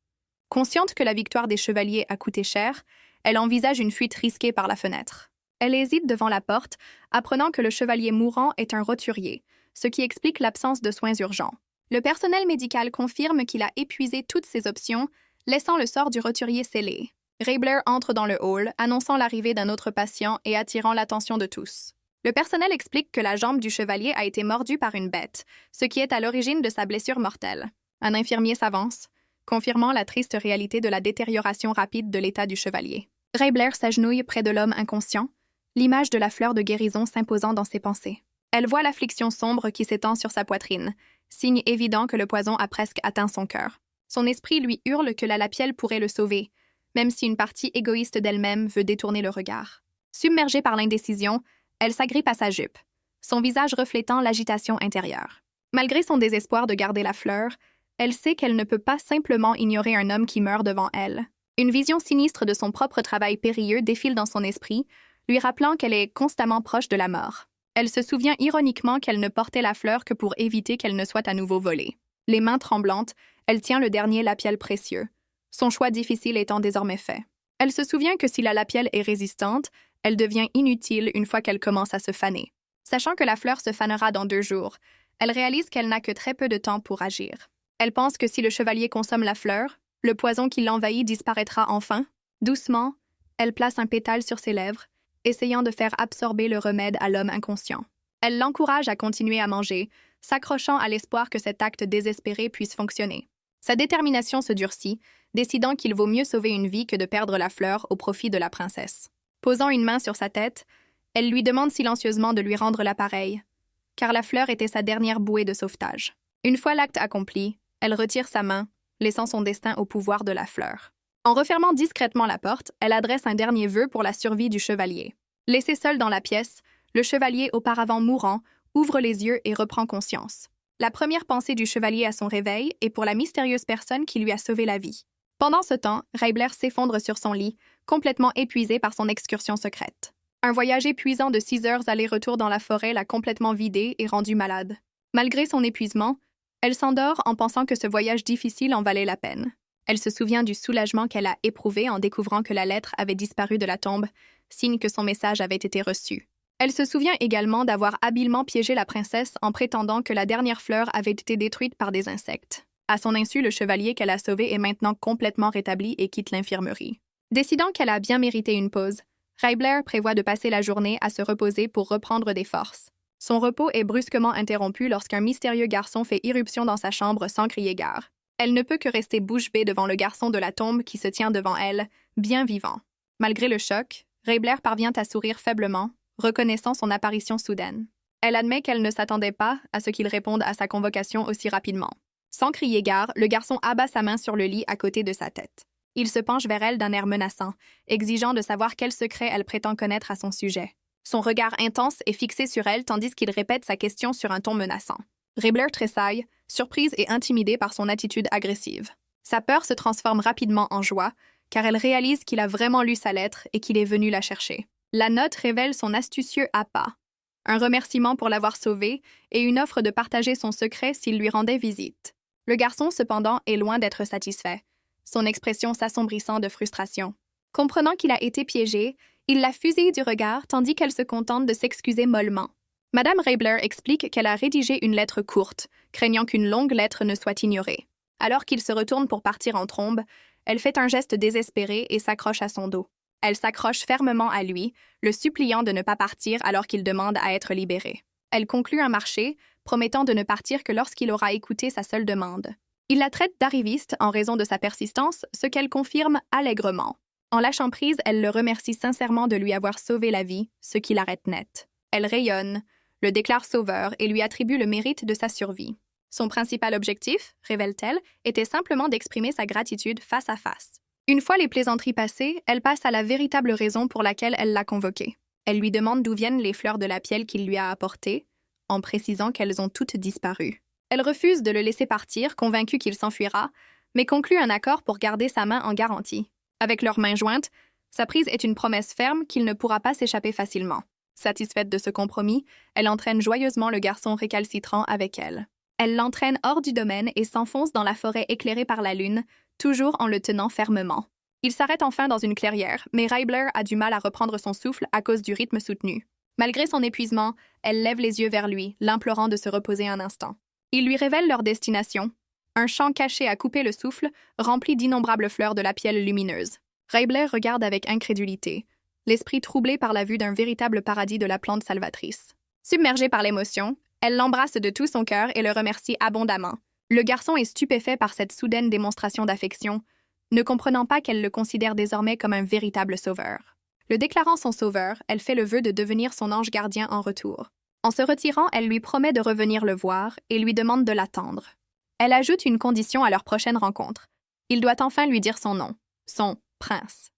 Consciente que la victoire des chevaliers a coûté cher, elle envisage une fuite risquée par la fenêtre. Elle hésite devant la porte, apprenant que le chevalier mourant est un roturier, ce qui explique l'absence de soins urgents. Le personnel médical confirme qu'il a épuisé toutes ses options, laissant le sort du roturier scellé. Raebler entre dans le hall, annonçant l'arrivée d'un autre patient et attirant l'attention de tous. Le personnel explique que la jambe du chevalier a été mordue par une bête, ce qui est à l'origine de sa blessure mortelle. Un infirmier s'avance, confirmant la triste réalité de la détérioration rapide de l'état du chevalier. Raebler s'agenouille près de l'homme inconscient, l'image de la fleur de guérison s'imposant dans ses pensées. Elle voit l'affliction sombre qui s'étend sur sa poitrine, signe évident que le poison a presque atteint son cœur. Son esprit lui hurle que la Lapielle pourrait le sauver, même si une partie égoïste d'elle-même veut détourner le regard. Submergée par l'indécision, elle s'agrippe à sa jupe, son visage reflétant l'agitation intérieure. Malgré son désespoir de garder la fleur, elle sait qu'elle ne peut pas simplement ignorer un homme qui meurt devant elle. Une vision sinistre de son propre travail périlleux défile dans son esprit, lui rappelant qu'elle est constamment proche de la mort. Elle se souvient ironiquement qu'elle ne portait la fleur que pour éviter qu'elle ne soit à nouveau volée. Les mains tremblantes, elle tient le dernier Lapielle précieux, son choix difficile étant désormais fait. Elle se souvient que si la Lapielle est résistante, elle devient inutile une fois qu'elle commence à se faner. Sachant que la fleur se fanera dans 2 jours, elle réalise qu'elle n'a que très peu de temps pour agir. Elle pense que si le chevalier consomme la fleur, le poison qui l'envahit disparaîtra enfin. Doucement, elle place un pétale sur ses lèvres, essayant de faire absorber le remède à l'homme inconscient. Elle l'encourage à continuer à manger, s'accrochant à l'espoir que cet acte désespéré puisse fonctionner. Sa détermination se durcit, décidant qu'il vaut mieux sauver une vie que de perdre la fleur au profit de la princesse. Posant une main sur sa tête, elle lui demande silencieusement de lui rendre l'appareil, car la fleur était sa dernière bouée de sauvetage. Une fois l'acte accompli, elle retire sa main, laissant son destin au pouvoir de la fleur. En refermant discrètement la porte, elle adresse un dernier vœu pour la survie du chevalier. Laissé seul dans la pièce, le chevalier, auparavant mourant, ouvre les yeux et reprend conscience. La première pensée du chevalier à son réveil est pour la mystérieuse personne qui lui a sauvé la vie. Pendant ce temps, Raebler s'effondre sur son lit, complètement épuisé par son excursion secrète. Un voyage épuisant de 6 heures aller-retour dans la forêt l'a complètement vidée et rendue malade. Malgré son épuisement, elle s'endort en pensant que ce voyage difficile en valait la peine. Elle se souvient du soulagement qu'elle a éprouvé en découvrant que la lettre avait disparu de la tombe, signe que son message avait été reçu. Elle se souvient également d'avoir habilement piégé la princesse en prétendant que la dernière fleur avait été détruite par des insectes. À son insu, le chevalier qu'elle a sauvé est maintenant complètement rétabli et quitte l'infirmerie. Décidant qu'elle a bien mérité une pause, Raibler prévoit de passer la journée à se reposer pour reprendre des forces. Son repos est brusquement interrompu lorsqu'un mystérieux garçon fait irruption dans sa chambre sans crier gare. Elle ne peut que rester bouche bée devant le garçon de la tombe qui se tient devant elle, bien vivant. Malgré le choc, Raibler parvient à sourire faiblement, reconnaissant son apparition soudaine. Elle admet qu'elle ne s'attendait pas à ce qu'il réponde à sa convocation aussi rapidement. Sans crier gare, le garçon abat sa main sur le lit à côté de sa tête. Il se penche vers elle d'un air menaçant, exigeant de savoir quel secret elle prétend connaître à son sujet. Son regard intense est fixé sur elle tandis qu'il répète sa question sur un ton menaçant. Raibler tressaille, surprise et intimidée par son attitude agressive. Sa peur se transforme rapidement en joie, car elle réalise qu'il a vraiment lu sa lettre et qu'il est venu la chercher. La note révèle son astucieux appât, un remerciement pour l'avoir sauvée et une offre de partager son secret s'il lui rendait visite. Le garçon, cependant, est loin d'être satisfait, son expression s'assombrissant de frustration. Comprenant qu'il a été piégé, il la fusille du regard tandis qu'elle se contente de s'excuser mollement. Madame Raibler explique qu'elle a rédigé une lettre courte, craignant qu'une longue lettre ne soit ignorée. Alors qu'il se retourne pour partir en trombe, elle fait un geste désespéré et s'accroche à son dos. Elle s'accroche fermement à lui, le suppliant de ne pas partir alors qu'il demande à être libéré. Elle conclut un marché, promettant de ne partir que lorsqu'il aura écouté sa seule demande. Il la traite d'arriviste en raison de sa persistance, ce qu'elle confirme allègrement. En lâchant prise, elle le remercie sincèrement de lui avoir sauvé la vie, ce qui l'arrête net. Elle rayonne, le déclare sauveur et lui attribue le mérite de sa survie. Son principal objectif, révèle-t-elle, était simplement d'exprimer sa gratitude face à face. Une fois les plaisanteries passées, elle passe à la véritable raison pour laquelle elle l'a convoqué. Elle lui demande d'où viennent les fleurs de la Pielle qu'il lui a apportées, en précisant qu'elles ont toutes disparu. Elle refuse de le laisser partir, convaincue qu'il s'enfuira, mais conclut un accord pour garder sa main en garantie. Avec leurs mains jointes, sa prise est une promesse ferme qu'il ne pourra pas s'échapper facilement. Satisfaite de ce compromis, elle entraîne joyeusement le garçon récalcitrant avec elle. Elle l'entraîne hors du domaine et s'enfonce dans la forêt éclairée par la lune, toujours en le tenant fermement. Il s'arrête enfin dans une clairière, mais Raibler a du mal à reprendre son souffle à cause du rythme soutenu. Malgré son épuisement, elle lève les yeux vers lui, l'implorant de se reposer un instant. Il lui révèle leur destination, un champ caché à couper le souffle, rempli d'innombrables fleurs de la Pielle lumineuse. Raibler regarde avec incrédulité, l'esprit troublé par la vue d'un véritable paradis de la plante salvatrice. Submergée par l'émotion, elle l'embrasse de tout son cœur et le remercie abondamment. Le garçon est stupéfait par cette soudaine démonstration d'affection, ne comprenant pas qu'elle le considère désormais comme un véritable sauveur. Le déclarant son sauveur, elle fait le vœu de devenir son ange gardien en retour. En se retirant, elle lui promet de revenir le voir et lui demande de l'attendre. Elle ajoute une condition à leur prochaine rencontre. Il doit enfin lui dire son nom, son prince.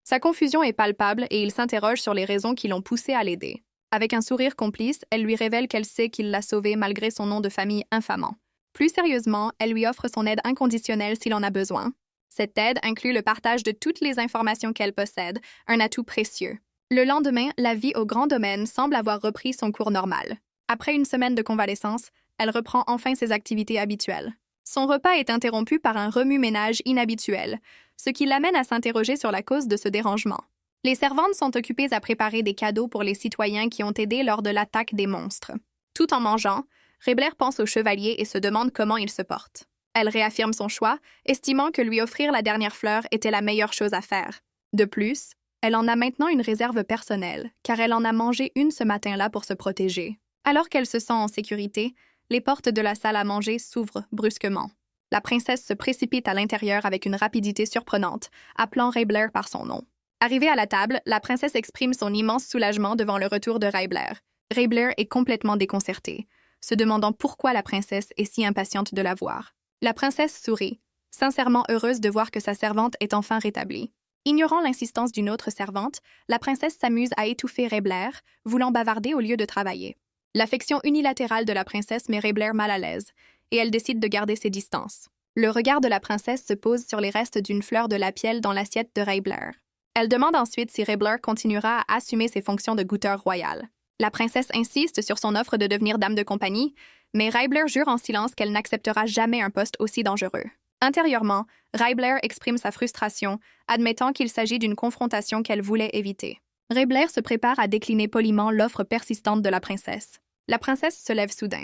Sa confusion est palpable et il s'interroge sur les raisons qui l'ont poussé à l'aider. Avec un sourire complice, elle lui révèle qu'elle sait qu'il l'a sauvée malgré son nom de famille infamant. Plus sérieusement, elle lui offre son aide inconditionnelle s'il en a besoin. Cette aide inclut le partage de toutes les informations qu'elle possède, un atout précieux. Le lendemain, la vie au grand domaine semble avoir repris son cours normal. Après une semaine de convalescence, elle reprend enfin ses activités habituelles. Son repas est interrompu par un remue-ménage inhabituel, ce qui l'amène à s'interroger sur la cause de ce dérangement. Les servantes sont occupées à préparer des cadeaux pour les citoyens qui ont aidé lors de l'attaque des monstres. Tout en mangeant, Raibler pense au chevalier et se demande comment il se porte. Elle réaffirme son choix, estimant que lui offrir la dernière fleur était la meilleure chose à faire. De plus, elle en a maintenant une réserve personnelle, car elle en a mangé une ce matin-là pour se protéger. Alors qu'elle se sent en sécurité, les portes de la salle à manger s'ouvrent brusquement. La princesse se précipite à l'intérieur avec une rapidité surprenante, appelant Raibler par son nom. Arrivée à la table, la princesse exprime son immense soulagement devant le retour de Raibler. Raibler est complètement déconcertée, se demandant pourquoi la princesse est si impatiente de la voir. La princesse sourit, sincèrement heureuse de voir que sa servante est enfin rétablie. Ignorant l'insistance d'une autre servante, la princesse s'amuse à étouffer Raibler, voulant bavarder au lieu de travailler. L'affection unilatérale de la princesse met Raibler mal à l'aise, et elle décide de garder ses distances. Le regard de la princesse se pose sur les restes d'une fleur de la Pielle dans l'assiette de Raibler. Elle demande ensuite si Raibler continuera à assumer ses fonctions de goûteur royal. La princesse insiste sur son offre de devenir dame de compagnie, mais Raibler jure en silence qu'elle n'acceptera jamais un poste aussi dangereux. Intérieurement, Raibler exprime sa frustration, admettant qu'il s'agit d'une confrontation qu'elle voulait éviter. Raibler se prépare à décliner poliment l'offre persistante de la princesse. La princesse se lève soudain.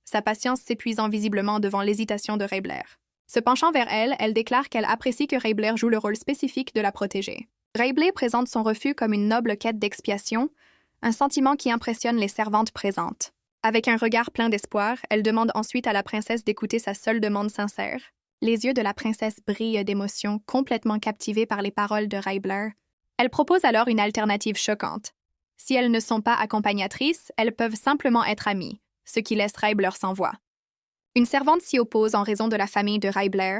sa patience s'épuisant visiblement devant l'hésitation de Raibler. Se penchant vers elle, elle déclare qu'elle apprécie que Raibler joue le rôle spécifique de la protéger. Raibler présente son refus comme une noble quête d'expiation, un sentiment qui impressionne les servantes présentes. Avec un regard plein d'espoir, elle demande ensuite à la princesse d'écouter sa seule demande sincère. Les yeux de la princesse brillent d'émotion, complètement captivée par les paroles de Raibler. Elle propose alors une alternative choquante. Si elles ne sont pas accompagnatrices, elles peuvent simplement être amies, ce qui laisse Raibler sans voix. Une servante s'y oppose en raison de la famille de Raibler,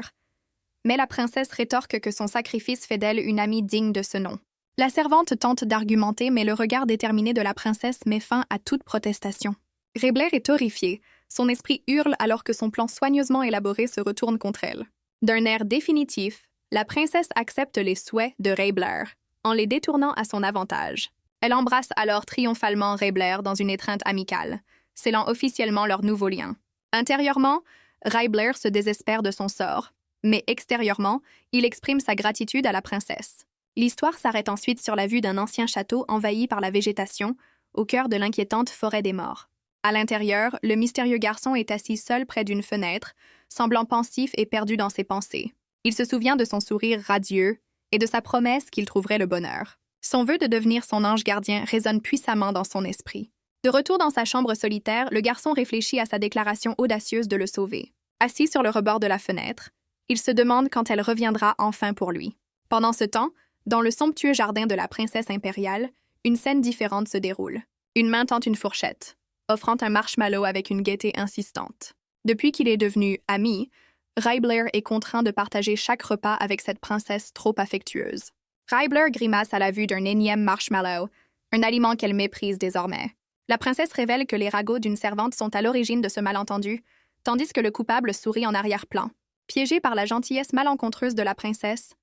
mais la princesse rétorque que son sacrifice fait d'elle une amie digne de ce nom. La servante tente d'argumenter, mais le regard déterminé de la princesse met fin à toute protestation. Raibler est horrifiée. Son esprit hurle alors que son plan soigneusement élaboré se retourne contre elle. D'un air définitif, la princesse accepte les souhaits de Raibler, en les détournant à son avantage. Elle embrasse alors triomphalement Raibler dans une étreinte amicale, scellant officiellement leur nouveau lien. Intérieurement, Raibler se désespère de son sort, mais extérieurement, il exprime sa gratitude à la princesse. L'histoire s'arrête ensuite sur la vue d'un ancien château envahi par la végétation, au cœur de l'inquiétante forêt des morts. À l'intérieur, le mystérieux garçon est assis seul près d'une fenêtre, semblant pensif et perdu dans ses pensées. Il se souvient de son sourire radieux et de sa promesse qu'il trouverait le bonheur. Son vœu de devenir son ange gardien résonne puissamment dans son esprit. De retour dans sa chambre solitaire, le garçon réfléchit à sa déclaration audacieuse de le sauver. Assis sur le rebord de la fenêtre, il se demande quand elle reviendra enfin pour lui. Pendant ce temps, dans le somptueux jardin de la princesse impériale, une scène différente se déroule. Une main tente une fourchette, offrant un marshmallow avec une gaieté insistante. Depuis qu'il est devenu ami, Raibler est contraint de partager chaque repas avec cette princesse trop affectueuse. Raibler grimace à la vue d'un énième marshmallow, un aliment qu'elle méprise désormais. La princesse révèle que les ragots d'une servante sont à l'origine de ce malentendu, tandis que le coupable sourit en arrière-plan. Piégé par la gentillesse malencontreuse de la princesse,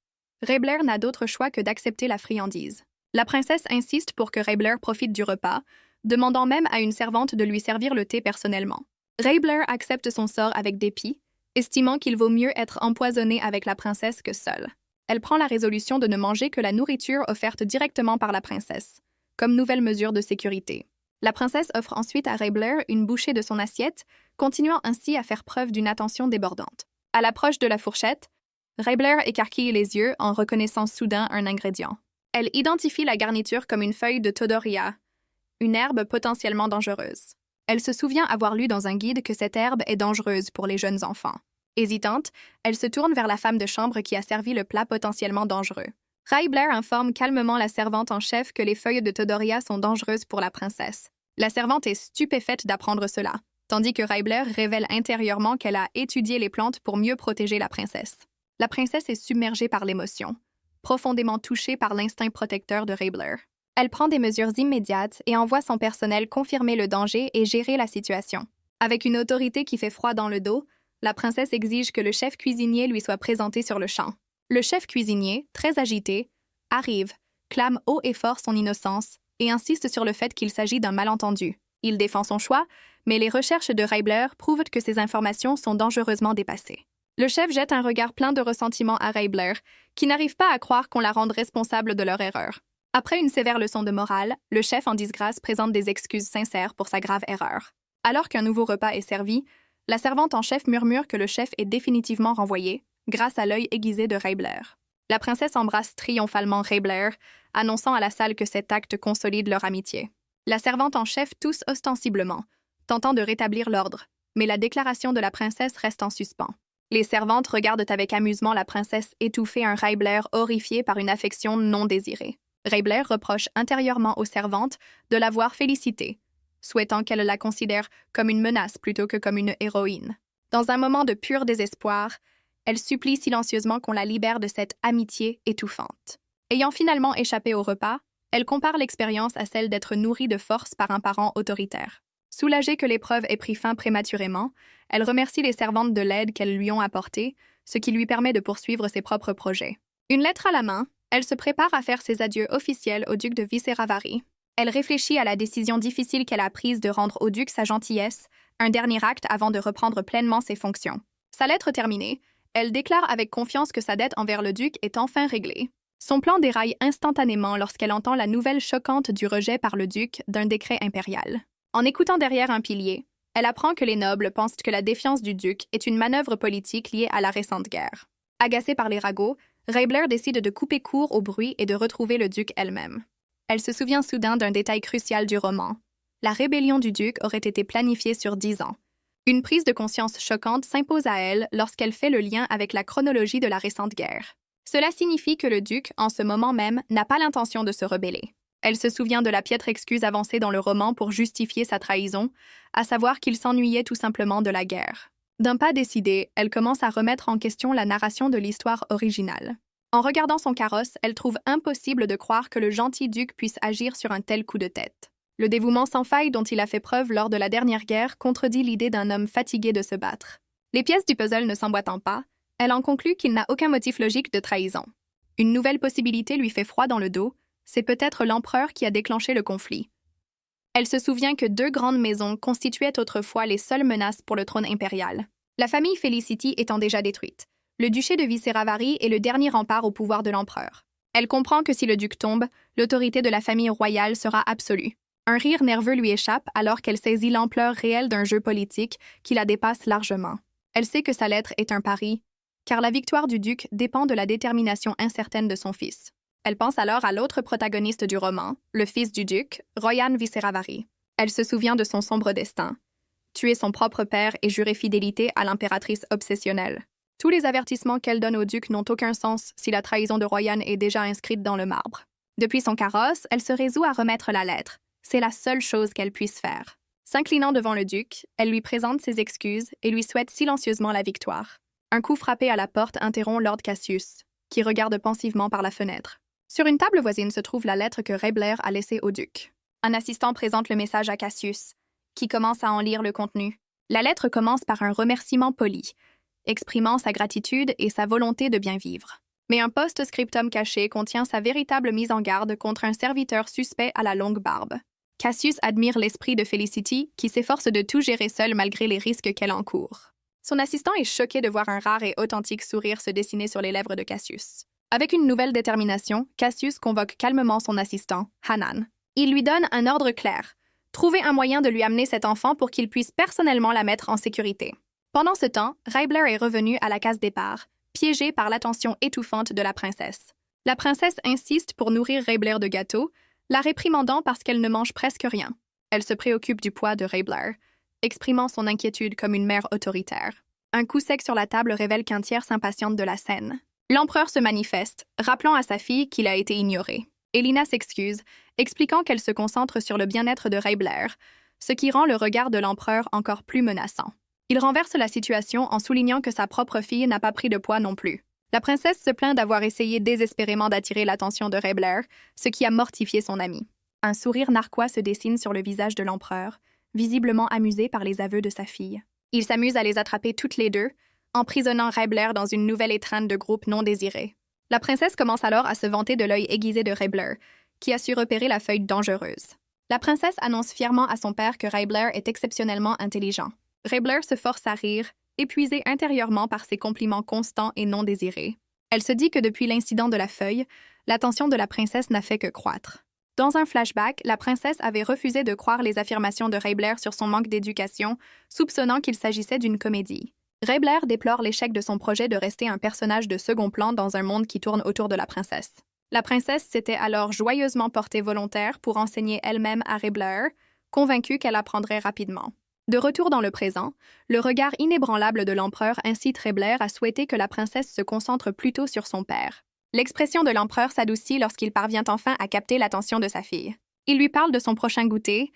Raibler n'a d'autre choix que d'accepter la friandise. La princesse insiste pour que Raibler profite du repas, demandant même à une servante de lui servir le thé personnellement. Raibler accepte son sort avec dépit, estimant qu'il vaut mieux être empoisonné avec la princesse que seule. Elle prend la résolution de ne manger que la nourriture offerte directement par la princesse, comme nouvelle mesure de sécurité. La princesse offre ensuite à Raibler une bouchée de son assiette, continuant ainsi à faire preuve d'une attention débordante. À l'approche de la fourchette, Raibler écarquille les yeux en reconnaissant soudain un ingrédient. Elle identifie la garniture comme une feuille de Todoria, une herbe potentiellement dangereuse. Elle se souvient avoir lu dans un guide que cette herbe est dangereuse pour les jeunes enfants. Hésitante, elle se tourne vers la femme de chambre qui a servi le plat potentiellement dangereux. Raibler informe calmement la servante en chef que les feuilles de Todoria sont dangereuses pour la princesse. La servante est stupéfaite d'apprendre cela, tandis que Raibler révèle intérieurement qu'elle a étudié les plantes pour mieux protéger la princesse. La princesse est submergée par l'émotion, profondément touchée par l'instinct protecteur de Raibler. Elle prend des mesures immédiates et envoie son personnel confirmer le danger et gérer la situation. Avec une autorité qui fait froid dans le dos, la princesse exige que le chef cuisinier lui soit présenté sur le champ. Le chef cuisinier, très agité, arrive, clame haut et fort son innocence et insiste sur le fait qu'il s'agit d'un malentendu. Il défend son choix, mais les recherches de Raibler prouvent que ces informations sont dangereusement dépassées. Le chef jette un regard plein de ressentiment à Raibler, qui n'arrive pas à croire qu'on la rende responsable de leur erreur. Après une sévère leçon de morale, le chef en disgrâce présente des excuses sincères pour sa grave erreur. Alors qu'un nouveau repas est servi, la servante en chef murmure que le chef est définitivement renvoyé, grâce à l'œil aiguisé de Raibler. La princesse embrasse triomphalement Raibler, annonçant à la salle que cet acte consolide leur amitié. La servante en chef tousse ostensiblement, tentant de rétablir l'ordre, mais la déclaration de la princesse reste en suspens. Les servantes regardent avec amusement la princesse étouffer un Raibler horrifié par une affection non désirée. Raibler reproche intérieurement aux servantes de l'avoir félicitée, souhaitant qu'elles la considèrent comme une menace plutôt que comme une héroïne. Dans un moment de pur désespoir, elle supplie silencieusement qu'on la libère de cette amitié étouffante. Ayant finalement échappé au repas, elle compare l'expérience à celle d'être nourrie de force par un parent autoritaire. Soulagée que l'épreuve ait pris fin prématurément, elle remercie les servantes de l'aide qu'elles lui ont apportée, ce qui lui permet de poursuivre ses propres projets. Une lettre à la main, elle se prépare à faire ses adieux officiels au duc de Viceravari. Elle réfléchit à la décision difficile qu'elle a prise de rendre au duc sa gentillesse, un dernier acte avant de reprendre pleinement ses fonctions. Sa lettre terminée, elle déclare avec confiance que sa dette envers le duc est enfin réglée. Son plan déraille instantanément lorsqu'elle entend la nouvelle choquante du rejet par le duc d'un décret impérial. En écoutant derrière un pilier, Elle apprend que les nobles pensent que la défiance du duc est une manœuvre politique liée à la récente guerre. Agacée par les ragots, Raebler décide de couper court au bruit et de retrouver le duc elle-même. Elle se souvient soudain d'un détail crucial du roman. La rébellion du duc aurait été planifiée sur 10 ans. Une prise de conscience choquante s'impose à elle lorsqu'elle fait le lien avec la chronologie de la récente guerre. Cela signifie que le duc, en ce moment même, n'a pas l'intention de se rebeller. Elle se souvient de la piètre excuse avancée dans le roman pour justifier sa trahison, à savoir qu'il s'ennuyait tout simplement de la guerre. D'un pas décidé, elle commence à remettre en question la narration de l'histoire originale. En regardant son carrosse, elle trouve impossible de croire que le gentil duc puisse agir sur un tel coup de tête. Le dévouement sans faille dont il a fait preuve lors de la dernière guerre contredit l'idée d'un homme fatigué de se battre. Les pièces du puzzle ne s'emboîtant pas, elle en conclut qu'il n'a aucun motif logique de trahison. Une nouvelle possibilité lui fait froid dans le dos, c'est peut-être l'empereur qui a déclenché le conflit. Elle se souvient que 2 grandes maisons constituaient autrefois les seules menaces pour le trône impérial. La famille Felicity étant déjà détruite. Le duché de Viceravari est le dernier rempart au pouvoir de l'empereur. Elle comprend que si le duc tombe, l'autorité de la famille royale sera absolue. Un rire nerveux lui échappe alors qu'elle saisit l'ampleur réelle d'un jeu politique qui la dépasse largement. Elle sait que sa lettre est un pari, car la victoire du duc dépend de la détermination incertaine de son fils. Elle pense alors à l'autre protagoniste du roman, le fils du duc, Royan Viceravari. Elle se souvient de son sombre destin. Tuer son propre père et jurer fidélité à l'impératrice obsessionnelle. Tous les avertissements qu'elle donne au duc n'ont aucun sens si la trahison de Royan est déjà inscrite dans le marbre. Depuis son carrosse, elle se résout à remettre la lettre. C'est la seule chose qu'elle puisse faire. S'inclinant devant le duc, elle lui présente ses excuses et lui souhaite silencieusement la victoire. Un coup frappé à la porte interrompt Lord Cassius, qui regarde pensivement par la fenêtre. Sur une table voisine se trouve la lettre que Raebler a laissée au duc. Un assistant présente le message à Cassius, qui commence à en lire le contenu. La lettre commence par un remerciement poli, exprimant sa gratitude et sa volonté de bien vivre. Mais un post-scriptum caché contient sa véritable mise en garde contre un serviteur suspect à la longue barbe. Cassius admire l'esprit de Felicity, qui s'efforce de tout gérer seule malgré les risques qu'elle encourt. Son assistant est choqué de voir un rare et authentique sourire se dessiner sur les lèvres de Cassius. Avec une nouvelle détermination, Cassius convoque calmement son assistant, Hanan. Il lui donne un ordre clair. Trouver un moyen de lui amener cet enfant pour qu'il puisse personnellement la mettre en sécurité. Pendant ce temps, Raebler est revenu à la case départ, piégé par l'attention étouffante de la princesse. La princesse insiste pour nourrir Raebler de gâteaux, la réprimandant parce qu'elle ne mange presque rien. Elle se préoccupe du poids de Raebler, exprimant son inquiétude comme une mère autoritaire. Un coup sec sur la table révèle qu'un tiers s'impatiente de la scène. L'empereur se manifeste, rappelant à sa fille qu'il a été ignoré. Elina s'excuse, expliquant qu'elle se concentre sur le bien-être de Raebler, ce qui rend le regard de l'empereur encore plus menaçant. Il renverse la situation en soulignant que sa propre fille n'a pas pris de poids non plus. La princesse se plaint d'avoir essayé désespérément d'attirer l'attention de Raebler, ce qui a mortifié son ami. Un sourire narquois se dessine sur le visage de l'empereur, visiblement amusé par les aveux de sa fille. Il s'amuse à les attraper toutes les deux, emprisonnant Raebler dans une nouvelle étreinte de groupe non désiré. La princesse commence alors à se vanter de l'œil aiguisé de Raebler, qui a su repérer la feuille dangereuse. La princesse annonce fièrement à son père que Raebler est exceptionnellement intelligent. Raebler se force à rire, épuisée intérieurement par ses compliments constants et non désirés. Elle se dit que depuis l'incident de la feuille, l'attention de la princesse n'a fait que croître. Dans un flashback, la princesse avait refusé de croire les affirmations de Raebler sur son manque d'éducation, soupçonnant qu'il s'agissait d'une comédie. Raebler déplore l'échec de son projet de rester un personnage de second plan dans un monde qui tourne autour de la princesse. La princesse s'était alors joyeusement portée volontaire pour enseigner elle-même à Raebler, convaincue qu'elle apprendrait rapidement. De retour dans le présent, le regard inébranlable de l'empereur incite Raebler à souhaiter que la princesse se concentre plutôt sur son père. L'expression de l'empereur s'adoucit lorsqu'il parvient enfin à capter l'attention de sa fille. Il lui parle de son prochain goûter,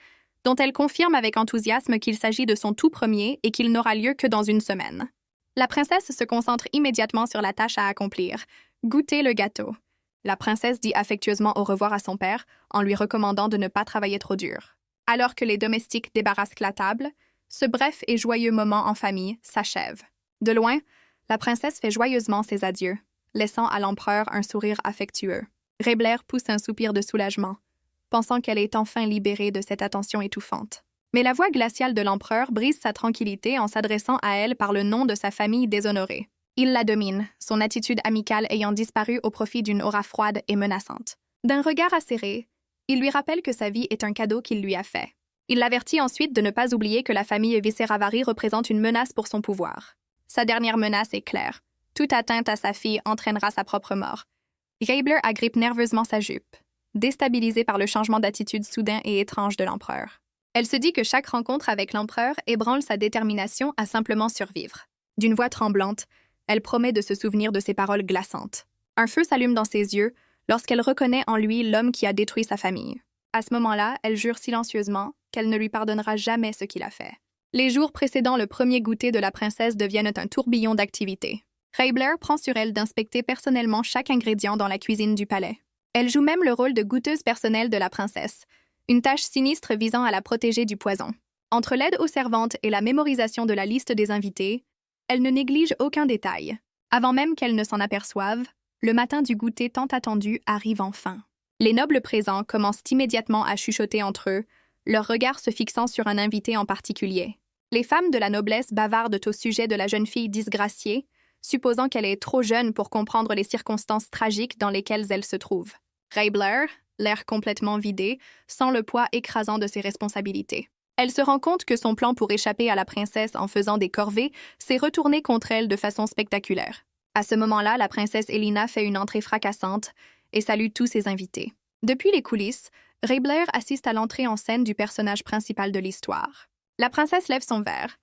dont elle confirme avec enthousiasme qu'il s'agit de son tout premier et qu'il n'aura lieu que dans une semaine. La princesse se concentre immédiatement sur la tâche à accomplir, goûter le gâteau. La princesse dit affectueusement au revoir à son père en lui recommandant de ne pas travailler trop dur. Alors que les domestiques débarrassent la table, ce bref et joyeux moment en famille s'achève. De loin, la princesse fait joyeusement ses adieux, laissant à l'empereur un sourire affectueux. Raebler pousse un soupir de soulagement, pensant qu'elle est enfin libérée de cette attention étouffante. Mais la voix glaciale de l'empereur brise sa tranquillité en s'adressant à elle par le nom de sa famille déshonorée. Il la domine, son attitude amicale ayant disparu au profit d'une aura froide et menaçante. D'un regard acéré, il lui rappelle que sa vie est un cadeau qu'il lui a fait. Il l'avertit ensuite de ne pas oublier que la famille Viseravari représente une menace pour son pouvoir. Sa dernière menace est claire. Toute atteinte à sa fille entraînera sa propre mort. Raebler agrippe nerveusement sa jupe, déstabilisée par le changement d'attitude soudain et étrange de l'empereur. Elle se dit que chaque rencontre avec l'empereur ébranle sa détermination à simplement survivre. D'une voix tremblante, elle promet de se souvenir de ses paroles glaçantes. Un feu s'allume dans ses yeux lorsqu'elle reconnaît en lui l'homme qui a détruit sa famille. À ce moment-là, elle jure silencieusement qu'elle ne lui pardonnera jamais ce qu'il a fait. Les jours précédant le premier goûter de la princesse deviennent un tourbillon d'activités. Raebler prend sur elle d'inspecter personnellement chaque ingrédient dans la cuisine du palais. Elle joue même le rôle de goûteuse personnelle de la princesse, une tâche sinistre visant à la protéger du poison. Entre l'aide aux servantes et la mémorisation de la liste des invités, elle ne néglige aucun détail. Avant même qu'elle ne s'en aperçoive, le matin du goûter tant attendu arrive enfin. Les nobles présents commencent immédiatement à chuchoter entre eux, leurs regards se fixant sur un invité en particulier. Les femmes de la noblesse bavardent au sujet de la jeune fille disgraciée, supposant qu'elle est trop jeune pour comprendre les circonstances tragiques dans lesquelles elle se trouve. Raebler, l'air complètement vidé, sent le poids écrasant de ses responsabilités. Elle se rend compte que son plan pour échapper à la princesse en faisant des corvées s'est retourné contre elle de façon spectaculaire. À ce moment-là, la princesse Elina fait une entrée fracassante et salue tous ses invités. Depuis les coulisses, Raebler assiste à l'entrée en scène du personnage principal de l'histoire. La princesse lève son verre,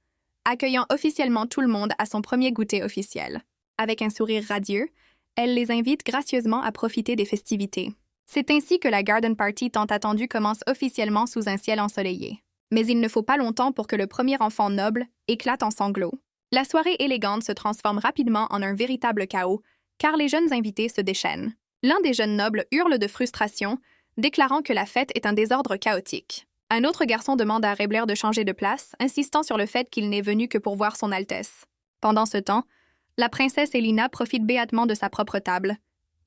accueillant officiellement tout le monde à son premier goûter officiel. Avec un sourire radieux, elle les invite gracieusement à profiter des festivités. C'est ainsi que la Garden Party tant attendue commence officiellement sous un ciel ensoleillé. Mais il ne faut pas longtemps pour que le premier enfant noble éclate en sanglots. La soirée élégante se transforme rapidement en un véritable chaos, car les jeunes invités se déchaînent. L'un des jeunes nobles hurle de frustration, déclarant que la fête est un désordre chaotique. Un autre garçon demande à Raebler de changer de place, insistant sur le fait qu'il n'est venu que pour voir son Altesse. Pendant ce temps, la princesse Elina profite béatement de sa propre table,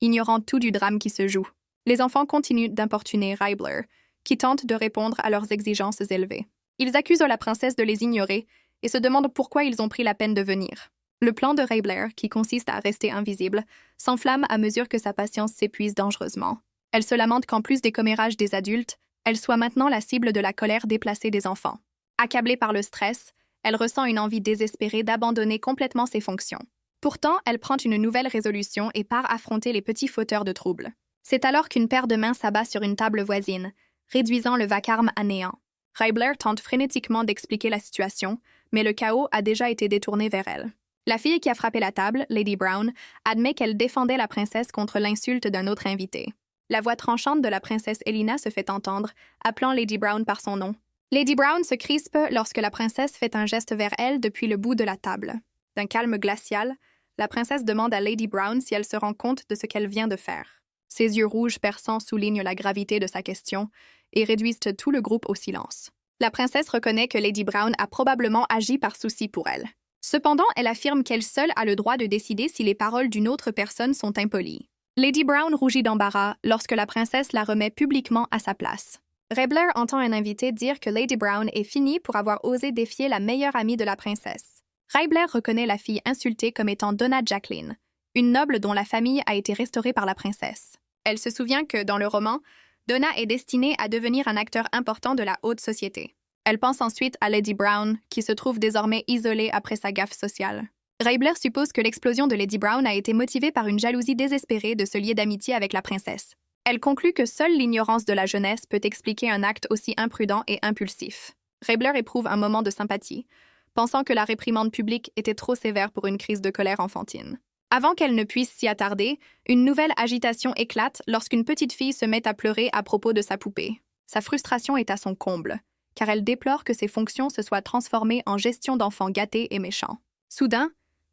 ignorant tout du drame qui se joue. Les enfants continuent d'importuner Raebler, qui tente de répondre à leurs exigences élevées. Ils accusent la princesse de les ignorer et se demandent pourquoi ils ont pris la peine de venir. Le plan de Raebler, qui consiste à rester invisible, s'enflamme à mesure que sa patience s'épuise dangereusement. Elle se lamente qu'en plus des commérages des adultes, elle soit maintenant la cible de la colère déplacée des enfants. Accablée par le stress, elle ressent une envie désespérée d'abandonner complètement ses fonctions. Pourtant, elle prend une nouvelle résolution et part affronter les petits fauteurs de troubles. C'est alors qu'une paire de mains s'abat sur une table voisine, réduisant le vacarme à néant. Raebler tente frénétiquement d'expliquer la situation, mais le chaos a déjà été détourné vers elle. La fille qui a frappé la table, Lady Brown, admet qu'elle défendait la princesse contre l'insulte d'un autre invité. La voix tranchante de la princesse Elina se fait entendre, appelant Lady Brown par son nom. Lady Brown se crispe lorsque la princesse fait un geste vers elle depuis le bout de la table. D'un calme glacial, la princesse demande à Lady Brown si elle se rend compte de ce qu'elle vient de faire. Ses yeux rouges perçants soulignent la gravité de sa question et réduisent tout le groupe au silence. La princesse reconnaît que Lady Brown a probablement agi par souci pour elle. Cependant, elle affirme qu'elle seule a le droit de décider si les paroles d'une autre personne sont impolies. Lady Brown rougit d'embarras lorsque la princesse la remet publiquement à sa place. Raebler entend un invité dire que Lady Brown est finie pour avoir osé défier la meilleure amie de la princesse. Raebler reconnaît la fille insultée comme étant Donna Jacqueline, une noble dont la famille a été restaurée par la princesse. Elle se souvient que, dans le roman, Donna est destinée à devenir un acteur important de la haute société. Elle pense ensuite à Lady Brown, qui se trouve désormais isolée après sa gaffe sociale. Raebler suppose que l'explosion de Lady Brown a été motivée par une jalousie désespérée de se lier d'amitié avec la princesse. Elle conclut que seule l'ignorance de la jeunesse peut expliquer un acte aussi imprudent et impulsif. Raebler éprouve un moment de sympathie, pensant que la réprimande publique était trop sévère pour une crise de colère enfantine. Avant qu'elle ne puisse s'y attarder, une nouvelle agitation éclate lorsqu'une petite fille se met à pleurer à propos de sa poupée. Sa frustration est à son comble, car elle déplore que ses fonctions se soient transformées en gestion d'enfants gâtés et méchants. Soudain,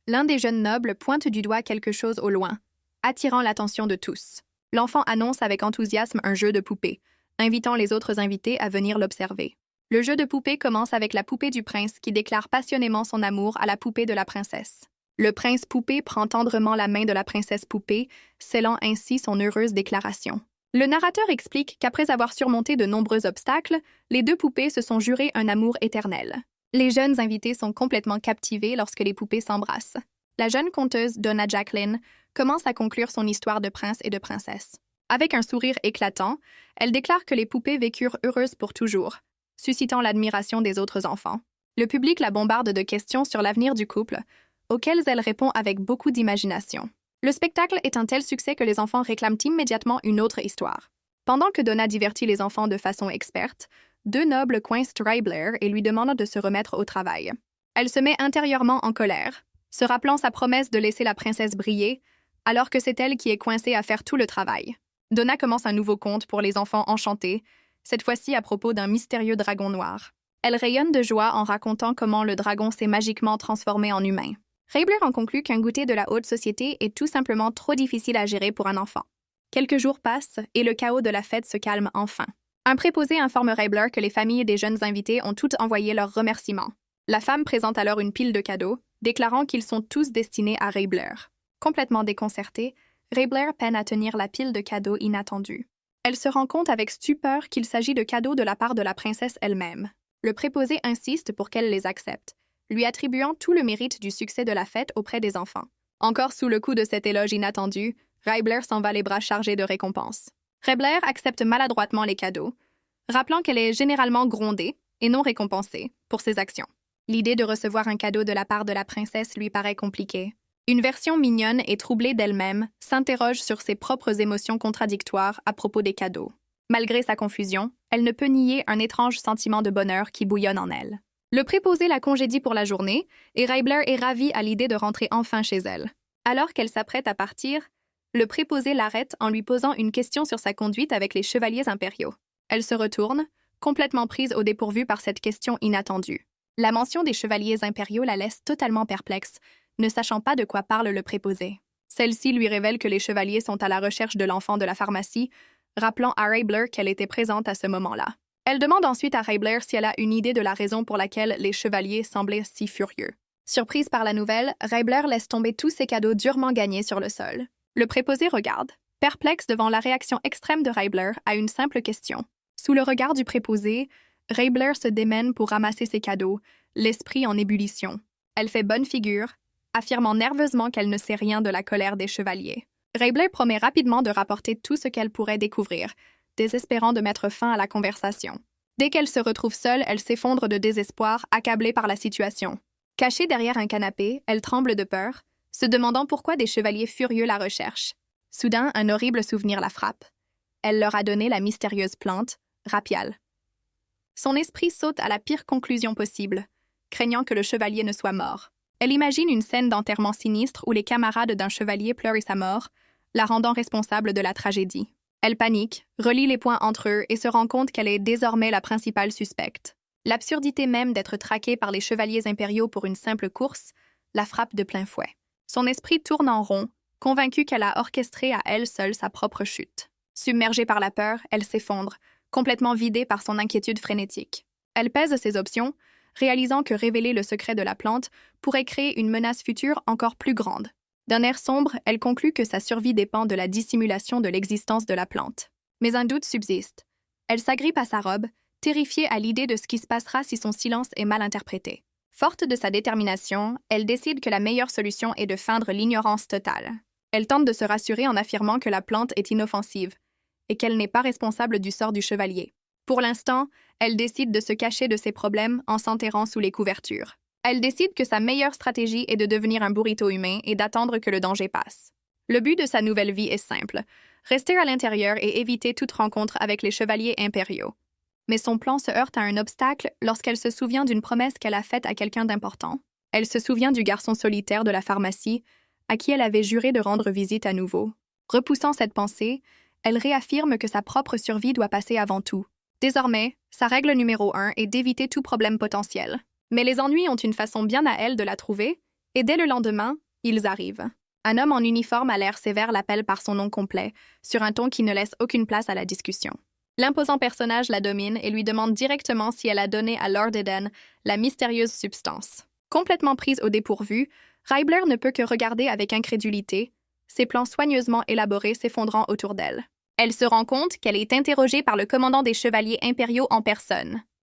l'un des jeunes nobles pointe du doigt quelque chose au loin, attirant l'attention de tous. L'enfant annonce avec enthousiasme un jeu de poupée, invitant les autres invités à venir l'observer. Le jeu de poupée commence avec la poupée du prince qui déclare passionnément son amour à la poupée de la princesse. Le prince poupée prend tendrement la main de la princesse poupée, scellant ainsi son heureuse déclaration. Le narrateur explique qu'après avoir surmonté de nombreux obstacles, les deux poupées se sont jurées un amour éternel. Les jeunes invités sont complètement captivés lorsque les poupées s'embrassent. La jeune conteuse Donna Jacqueline commence à conclure son histoire de prince et de princesse. Avec un sourire éclatant, elle déclare que les poupées vécurent heureuses pour toujours, suscitant l'admiration des autres enfants. Le public la bombarde de questions sur l'avenir du couple, auxquelles elle répond avec beaucoup d'imagination. Le spectacle est un tel succès que les enfants réclament immédiatement une autre histoire. Pendant que Donna divertit les enfants de façon experte, deux nobles coincent Raibler et lui demandent de se remettre au travail. Elle se met intérieurement en colère, se rappelant sa promesse de laisser la princesse briller, alors que c'est elle qui est coincée à faire tout le travail. Donna commence un nouveau conte pour les enfants enchantés, cette fois-ci à propos d'un mystérieux dragon noir. Elle rayonne de joie en racontant comment le dragon s'est magiquement transformé en humain. Raibler en conclut qu'un goûter de la haute société est tout simplement trop difficile à gérer pour un enfant. Quelques jours passent et le chaos de la fête se calme enfin. Un préposé informe Raibler que les familles des jeunes invités ont toutes envoyé leurs remerciements. La femme présente alors une pile de cadeaux, déclarant qu'ils sont tous destinés à Raibler. Complètement déconcertée, Raibler peine à tenir la pile de cadeaux inattendus. Elle se rend compte avec stupeur qu'il s'agit de cadeaux de la part de la princesse elle-même. Le préposé insiste pour qu'elle les accepte, lui attribuant tout le mérite du succès de la fête auprès des enfants. Encore sous le coup de cet éloge inattendu, Raibler s'en va les bras chargés de récompenses. Raibler accepte maladroitement les cadeaux, rappelant qu'elle est généralement grondée et non récompensée pour ses actions. L'idée de recevoir un cadeau de la part de la princesse lui paraît compliquée. Une version mignonne et troublée d'elle-même s'interroge sur ses propres émotions contradictoires à propos des cadeaux. Malgré sa confusion, elle ne peut nier un étrange sentiment de bonheur qui bouillonne en elle. Le préposé la congédie pour la journée et Raibler est ravie à l'idée de rentrer enfin chez elle. Alors qu'elle s'apprête à partir, le préposé l'arrête en lui posant une question sur sa conduite avec les chevaliers impériaux. Elle se retourne, complètement prise au dépourvu par cette question inattendue. La mention des chevaliers impériaux la laisse totalement perplexe, ne sachant pas de quoi parle le préposé. Celle-ci lui révèle que les chevaliers sont à la recherche de l'enfant de la pharmacie, rappelant à Raibler qu'elle était présente à ce moment-là. Elle demande ensuite à Raibler si elle a une idée de la raison pour laquelle les chevaliers semblaient si furieux. Surprise par la nouvelle, Raibler laisse tomber tous ses cadeaux durement gagnés sur le sol. Le préposé regarde, perplexe devant la réaction extrême de Raibler à une simple question. Sous le regard du préposé, Raibler se démène pour ramasser ses cadeaux, l'esprit en ébullition. Elle fait bonne figure, affirmant nerveusement qu'elle ne sait rien de la colère des chevaliers. Raibler promet rapidement de rapporter tout ce qu'elle pourrait découvrir, désespérant de mettre fin à la conversation. Dès qu'elle se retrouve seule, elle s'effondre de désespoir, accablée par la situation. Cachée derrière un canapé, elle tremble de peur, se demandant pourquoi des chevaliers furieux la recherchent. Soudain, un horrible souvenir la frappe. Elle leur a donné la mystérieuse plante, Rapial. Son esprit saute à la pire conclusion possible, craignant que le chevalier ne soit mort. Elle imagine une scène d'enterrement sinistre où les camarades d'un chevalier pleurent sa mort, la rendant responsable de la tragédie. Elle panique, relie les points entre eux et se rend compte qu'elle est désormais la principale suspecte. L'absurdité même d'être traquée par les chevaliers impériaux pour une simple course la frappe de plein fouet. Son esprit tourne en rond, convaincue qu'elle a orchestré à elle seule sa propre chute. Submergée par la peur, elle s'effondre, complètement vidée par son inquiétude frénétique. Elle pèse ses options, réalisant que révéler le secret de la plante pourrait créer une menace future encore plus grande. D'un air sombre, elle conclut que sa survie dépend de la dissimulation de l'existence de la plante. Mais un doute subsiste. Elle s'agrippe à sa robe, terrifiée à l'idée de ce qui se passera si son silence est mal interprété. Forte de sa détermination, elle décide que la meilleure solution est de feindre l'ignorance totale. Elle tente de se rassurer en affirmant que la plante est inoffensive et qu'elle n'est pas responsable du sort du chevalier. Pour l'instant, elle décide de se cacher de ses problèmes en s'enterrant sous les couvertures. Elle décide que sa meilleure stratégie est de devenir un burrito humain et d'attendre que le danger passe. Le but de sa nouvelle vie est simple, rester à l'intérieur et éviter toute rencontre avec les chevaliers impériaux. Mais son plan se heurte à un obstacle lorsqu'elle se souvient d'une promesse qu'elle a faite à quelqu'un d'important. Elle se souvient du garçon solitaire de la pharmacie, à qui elle avait juré de rendre visite à nouveau. Repoussant cette pensée, elle réaffirme que sa propre survie doit passer avant tout. Désormais, sa règle numéro 1 est d'éviter tout problème potentiel. Mais les ennuis ont une façon bien à elle de la trouver, et dès le lendemain, ils arrivent. Un homme en uniforme à l'air sévère l'appelle par son nom complet, sur un ton qui ne laisse aucune place à la discussion. L'imposant personnage la domine et lui demande directement si elle a donné à Lord Eden la mystérieuse substance. Complètement prise au dépourvu, Raibler ne peut que regarder avec incrédulité, ses plans soigneusement élaborés s'effondrant autour d'elle. Elle se rend compte qu'elle est interrogée par le commandant des chevaliers impériaux en personne.